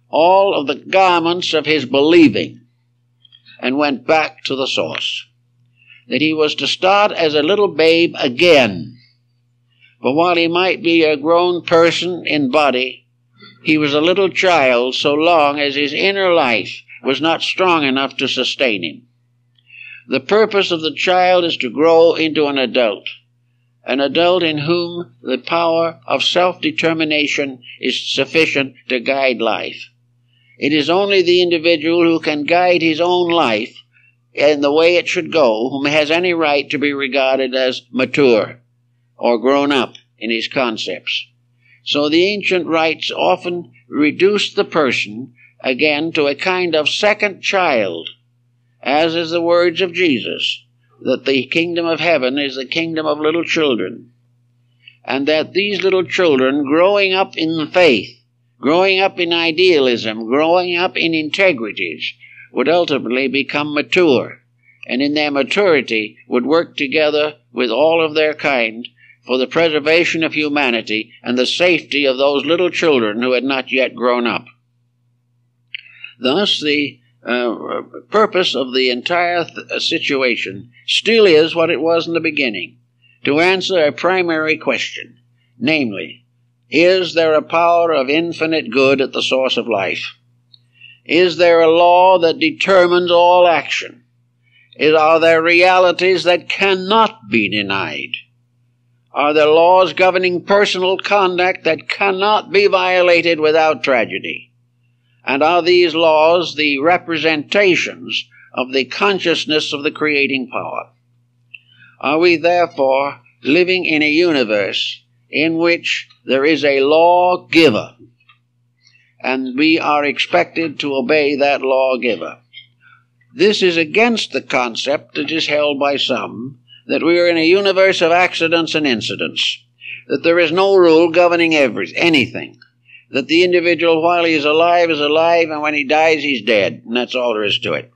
all of the garments of his believing and went back to the source. That he was to start as a little babe again. But while he might be a grown person in body, he was a little child so long as his inner life was not strong enough to sustain him. The purpose of the child is to grow into an adult in whom the power of self-determination is sufficient to guide life. It is only the individual who can guide his own life in the way it should go whom has any right to be regarded as mature or grown up in his concepts. So the ancient rites often reduced the person again to a kind of second child, as is the words of Jesus, that the kingdom of heaven is the kingdom of little children, and that these little children growing up in the faith, growing up in idealism, growing up in integrities, would ultimately become mature, and in their maturity would work together with all of their kind for the preservation of humanity and the safety of those little children who had not yet grown up. Thus, the purpose of the entire situation still is what it was in the beginning, to answer a primary question, namely, is there a power of infinite good at the source of life? Is there a law that determines all action? Are there realities that cannot be denied? Are there laws governing personal conduct that cannot be violated without tragedy? And are these laws the representations of the consciousness of the creating power? Are we therefore living in a universe in which there is a lawgiver, and we are expected to obey that lawgiver? This is against the concept that is held by some, that we are in a universe of accidents and incidents, that there is no rule governing anything, that the individual while he is alive, and when he dies, he's dead, and that's all there is to it.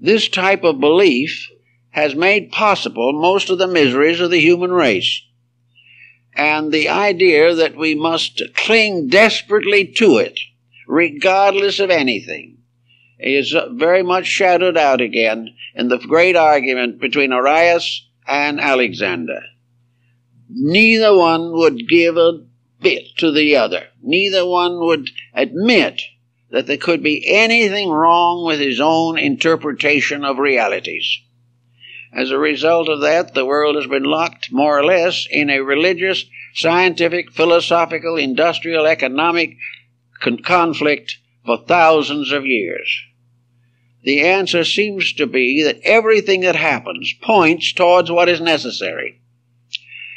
This type of belief has made possible most of the miseries of the human race. and the idea that we must cling desperately to it, regardless of anything, is very much shadowed out again in the great argument between Arius and Alexander. Neither one would give a bit to the other. Neither one would admit that there could be anything wrong with his own interpretation of realities. As a result of that, the world has been locked, more or less, in a religious, scientific, philosophical, industrial, economic conflict for thousands of years. The answer seems to be that everything that happens points towards what is necessary.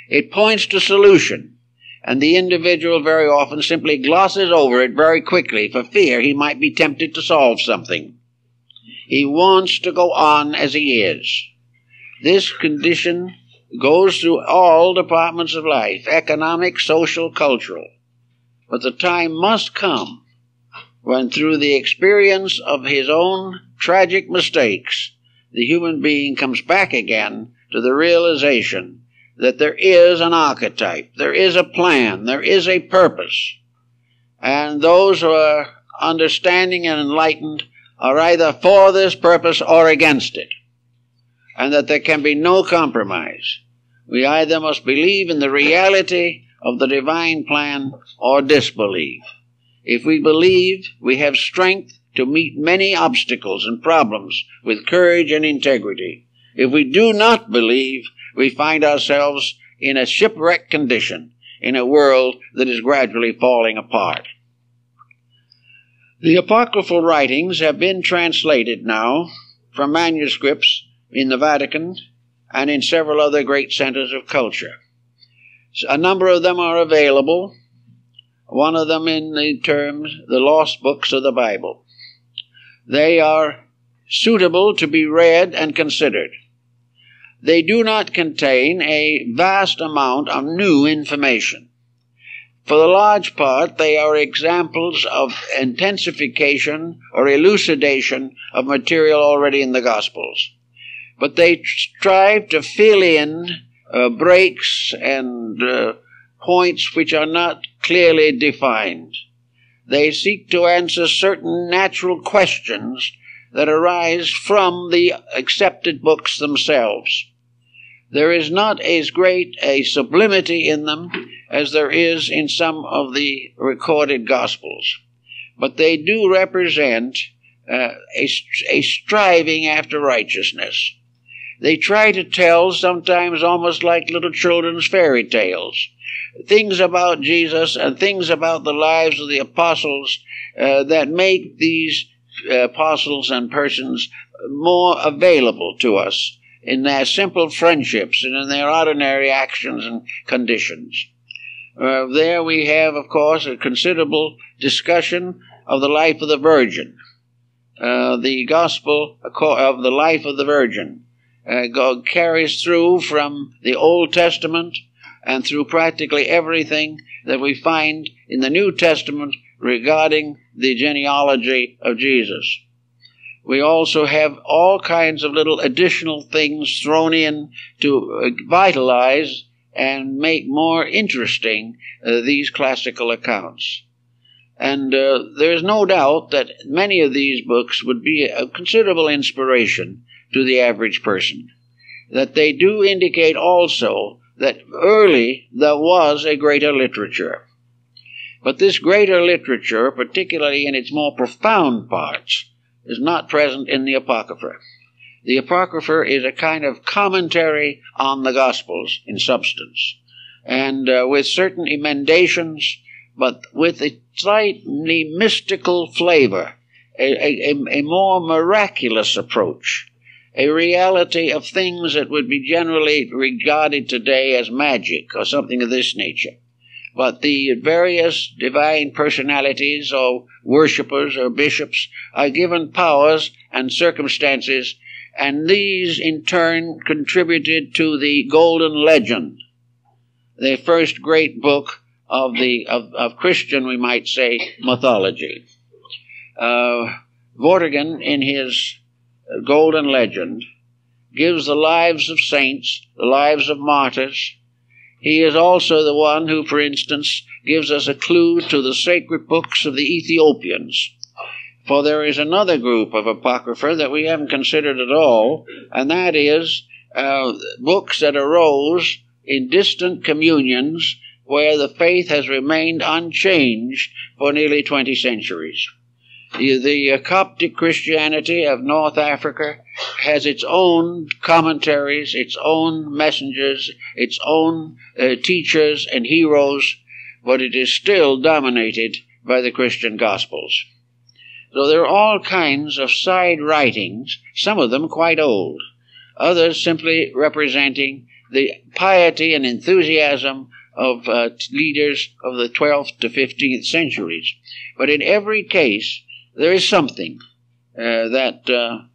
It points to solution, and the individual very often simply glosses over it very quickly for fear he might be tempted to solve something. He wants to go on as he is. This condition goes through all departments of life, economic, social, cultural. But the time must come when, through the experience of his own tragic mistakes, the human being comes back again to the realization that there is an archetype, there is a plan, there is a purpose. And those who are understanding and enlightened are either for this purpose or against it, and that there can be no compromise. We either must believe in the reality of the divine plan or disbelieve. If we believe, we have strength to meet many obstacles and problems with courage and integrity. If we do not believe, we find ourselves in a shipwrecked condition in a world that is gradually falling apart. The apocryphal writings have been translated now from manuscripts in the Vatican and in several other great centers of culture. A number of them are available, one of them in the terms, the lost books of the Bible. They are suitable to be read and considered. They do not contain a vast amount of new information. For the large part, they are examples of intensification or elucidation of material already in the Gospels. But they strive to fill in breaks and points which are not clearly defined. They seek to answer certain natural questions that arise from the accepted books themselves. There is not as great a sublimity in them as there is in some of the recorded Gospels, but they do represent a striving after righteousness. They try to tell, sometimes almost like little children's fairy tales, things about Jesus and things about the lives of the apostles that make these apostles and persons more available to us in their simple friendships and in their ordinary actions and conditions. There we have, of course, a considerable discussion of the life of the Virgin. The Gospel of the life of the Virgin carries through from the Old Testament and through practically everything that we find in the New Testament regarding the genealogy of Jesus. We also have all kinds of little additional things thrown in to vitalize and make more interesting these classical accounts. And there is no doubt that many of these books would be a considerable inspiration to the average person. That they do indicate also that early there was a greater literature. But this greater literature, particularly in its more profound parts, is not present in the Apocrypha. The Apocrypha is a kind of commentary on the Gospels in substance, and with certain emendations, but with a slightly mystical flavor, a more miraculous approach, a reality of things that would be generally regarded today as magic or something of this nature. But the various divine personalities or worshippers or bishops are given powers and circumstances, and these in turn contributed to the Golden Legend, the first great book of Christian, we might say, mythology. Vortigern, in his Golden Legend, gives the lives of saints, the lives of martyrs, He is also the one who, for instance, gives us a clue to the sacred books of the Ethiopians. For there is another group of Apocrypha that we haven't considered at all, and that is books that arose in distant communions where the faith has remained unchanged for nearly 20 centuries. The Coptic Christianity of North Africa has its own commentaries, its own messengers, its own teachers and heroes, but it is still dominated by the Christian Gospels. So there are all kinds of side writings, some of them quite old, others simply representing the piety and enthusiasm of leaders of the 12th to 15th centuries. But in every case, there is something that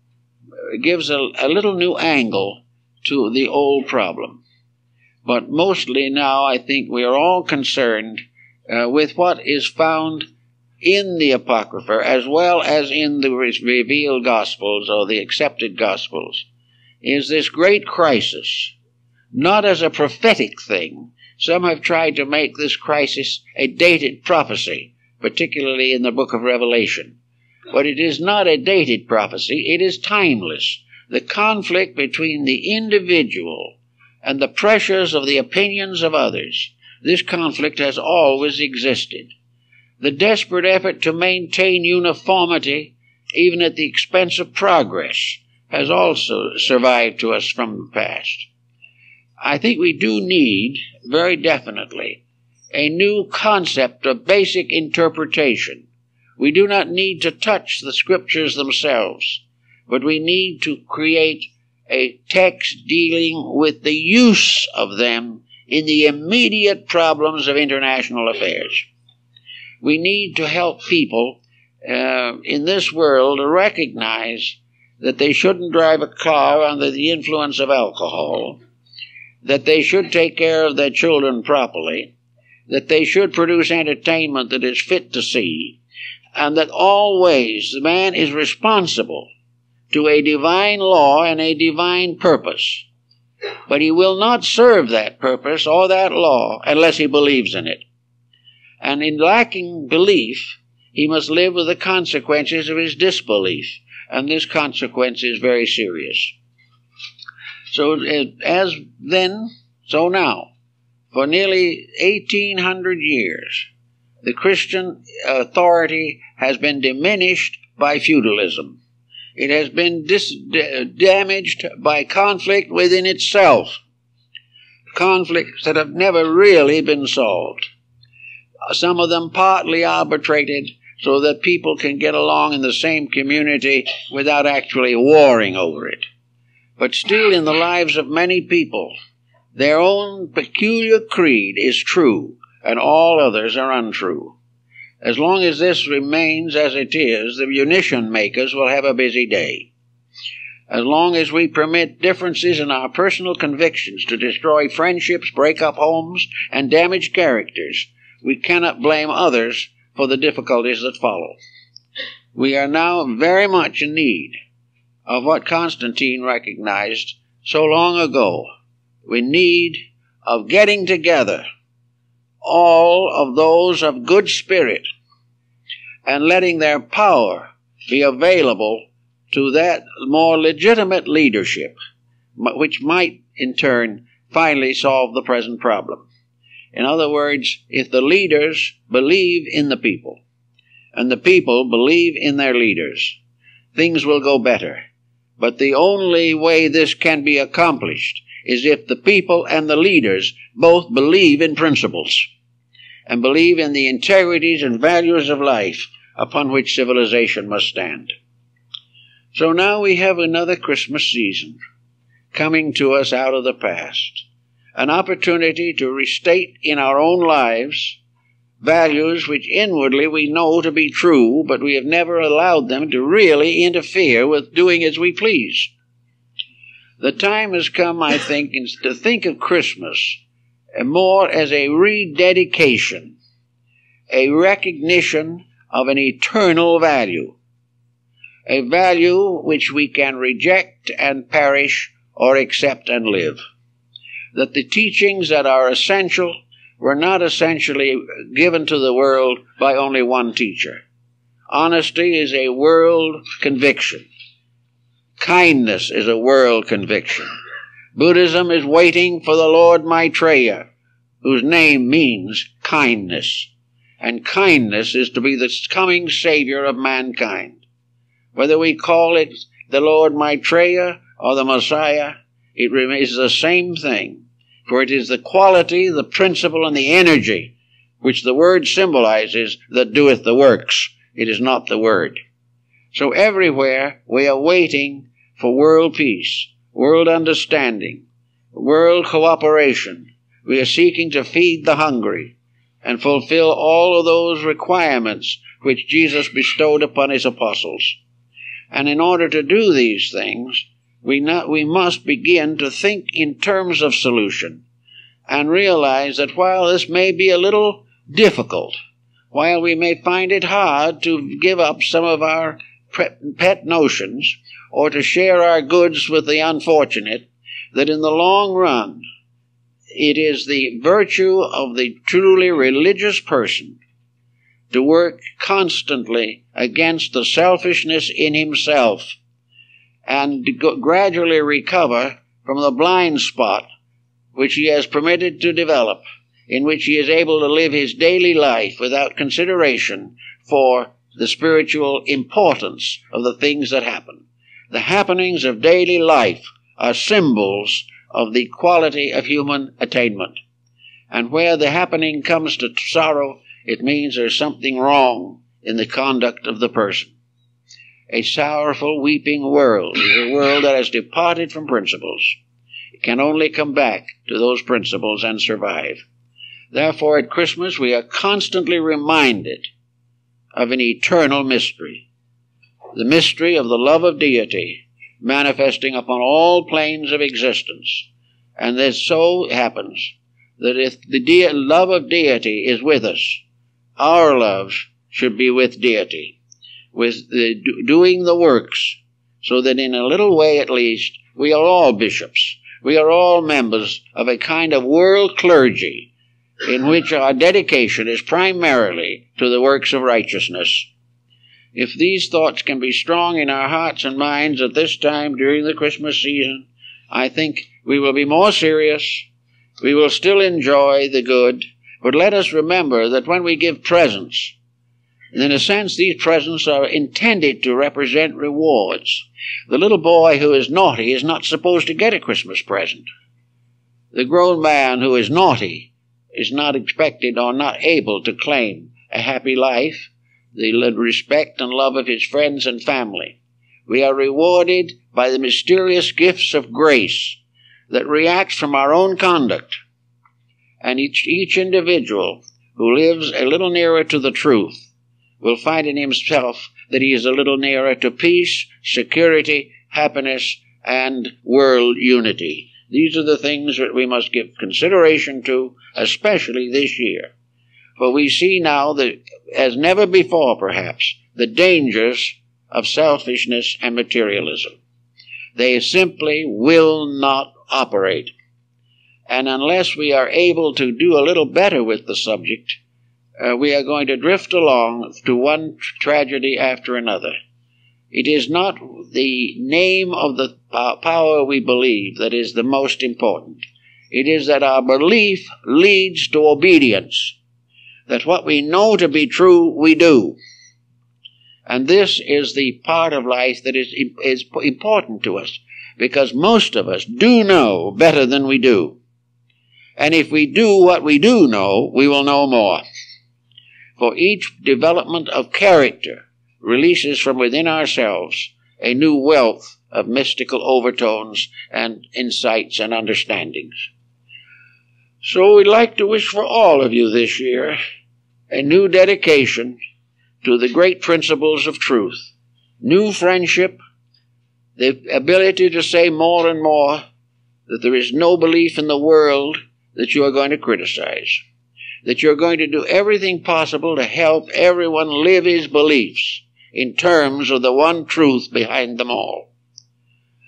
gives a little new angle to the old problem. But mostly now I think we are all concerned with what is found in the Apocrypha as well as in the revealed Gospels or the accepted Gospels, is this great crisis, not as a prophetic thing. Some have tried to make this crisis a dated prophecy, particularly in the book of Revelation. But it is not a dated prophecy, it is timeless. The conflict between the individual and the pressures of the opinions of others, this conflict has always existed. The desperate effort to maintain uniformity, even at the expense of progress, has also survived to us from the past. I think we do need, very definitely, a new concept of basic interpretation. We do not need to touch the scriptures themselves, but we need to create a text dealing with the use of them in the immediate problems of international affairs. We need to help people in this world to recognize that they shouldn't drive a car under the influence of alcohol, that they should take care of their children properly, that they should produce entertainment that is fit to see, and that always the man is responsible to a divine law and a divine purpose. But he will not serve that purpose or that law unless he believes in it. And in lacking belief, he must live with the consequences of his disbelief, and this consequence is very serious. So as then, so now, for nearly 1800 years, the Christian authority has been diminished by feudalism. It has been damaged by conflict within itself, conflicts that have never really been solved. Some of them partly arbitrated so that people can get along in the same community without actually warring over it. But still in the lives of many people, their own peculiar creed is true and all others are untrue. As long as this remains as it is, the munition makers will have a busy day. As long as we permit differences in our personal convictions to destroy friendships, break up homes, and damage characters, we cannot blame others for the difficulties that follow. We are now very much in need of what Constantine recognized so long ago. We need of getting together all of those of good spirit and letting their power be available to that more legitimate leadership, which might in turn finally solve the present problem. In other words, if the leaders believe in the people and the people believe in their leaders, things will go better. But the only way this can be accomplished is if the people and the leaders both believe in principles and believe in the integrities and values of life upon which civilization must stand. So now we have another Christmas season coming to us out of the past, an opportunity to restate in our own lives values which inwardly we know to be true, but we have never allowed them to really interfere with doing as we please. The time has come, I think, to think of Christmas more as a rededication, a recognition of an eternal value, a value which we can reject and perish or accept and live. that the teachings that are essential were not essentially given to the world by only one teacher. Honesty is a world conviction. Kindness is a world conviction. Buddhism is waiting for the Lord Maitreya, whose name means kindness. And kindness is to be the coming Savior of mankind. Whether we call it the Lord Maitreya or the Messiah, it remains the same thing. For it is the quality, the principle, and the energy which the word symbolizes that doeth the works. It is not the word. So everywhere we are waiting for world peace, world understanding, world cooperation. We are seeking to feed the hungry and fulfill all of those requirements which Jesus bestowed upon his apostles. And in order to do these things, we must begin to think in terms of solution and realize that while this may be a little difficult, while we may find it hard to give up some of our pet notions or to share our goods with the unfortunate, that in the long run, it is the virtue of the truly religious person to work constantly against the selfishness in himself and to gradually recover from the blind spot which he has permitted to develop, in which he is able to live his daily life without consideration for the spiritual importance of the things that happen. The happenings of daily life are symbols of the quality of human attainment. And where the happening comes to sorrow, it means there's something wrong in the conduct of the person. A sorrowful, weeping world is a world that has departed from principles. It can only come back to those principles and survive. Therefore, at Christmas, we are constantly reminded of an eternal mystery, the mystery of the love of deity manifesting upon all planes of existence. And this so happens that if the love of deity is with us, our love should be with deity, with doing the works, so that in a little way at least, we are all bishops. We are all members of a kind of world clergy in which our dedication is primarily to the works of righteousness. If these thoughts can be strong in our hearts and minds at this time during the Christmas season, I think we will be more serious. We will still enjoy the good, but let us remember that when we give presents, in a sense these presents are intended to represent rewards. The little boy who is naughty is not supposed to get a Christmas present. The grown man who is naughty is not expected or not able to claim a happy life, the respect and love of his friends and family. We are rewarded by the mysterious gifts of grace that reacts from our own conduct. And each individual who lives a little nearer to the truth will find in himself that he is a little nearer to peace, security, happiness, and world unity. These are the things that we must give consideration to, especially this year. For we see now that, as never before perhaps, the dangers of selfishness and materialism. They simply will not operate. And unless we are able to do a little better with the subject, we are going to drift along to one tragedy after another. It is not the name of the power we believe that is the most important. It is that our belief leads to obedience, that what we know to be true, we do. And this is the part of life that is important to us, because most of us do know better than we do. And if we do what we do know, we will know more. For each development of character releases from within ourselves a new wealth of mystical overtones and insights and understandings. So we'd like to wish for all of you this year a new dedication to the great principles of truth, new friendship, the ability to say more and more that there is no belief in the world that you are going to criticize, that you're going to do everything possible to help everyone live his beliefs in terms of the one truth behind them all.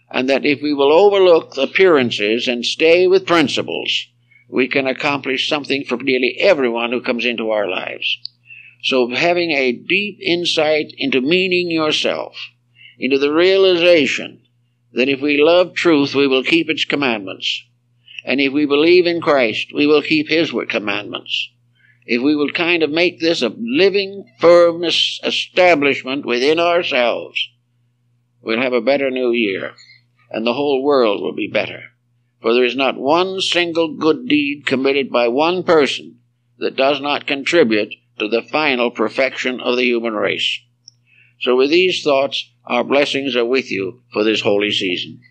and that if we will overlook appearances and stay with principles, we can accomplish something for nearly everyone who comes into our lives. So having a deep insight into meaning yourself, into the realization that if we love truth, we will keep its commandments. And if we believe in Christ, we will keep his commandments. If we will kind of make this a living, firm establishment within ourselves, we'll have a better new year, and the whole world will be better. For there is not one single good deed committed by one person that does not contribute to the final perfection of the human race. So with these thoughts, our blessings are with you for this holy season.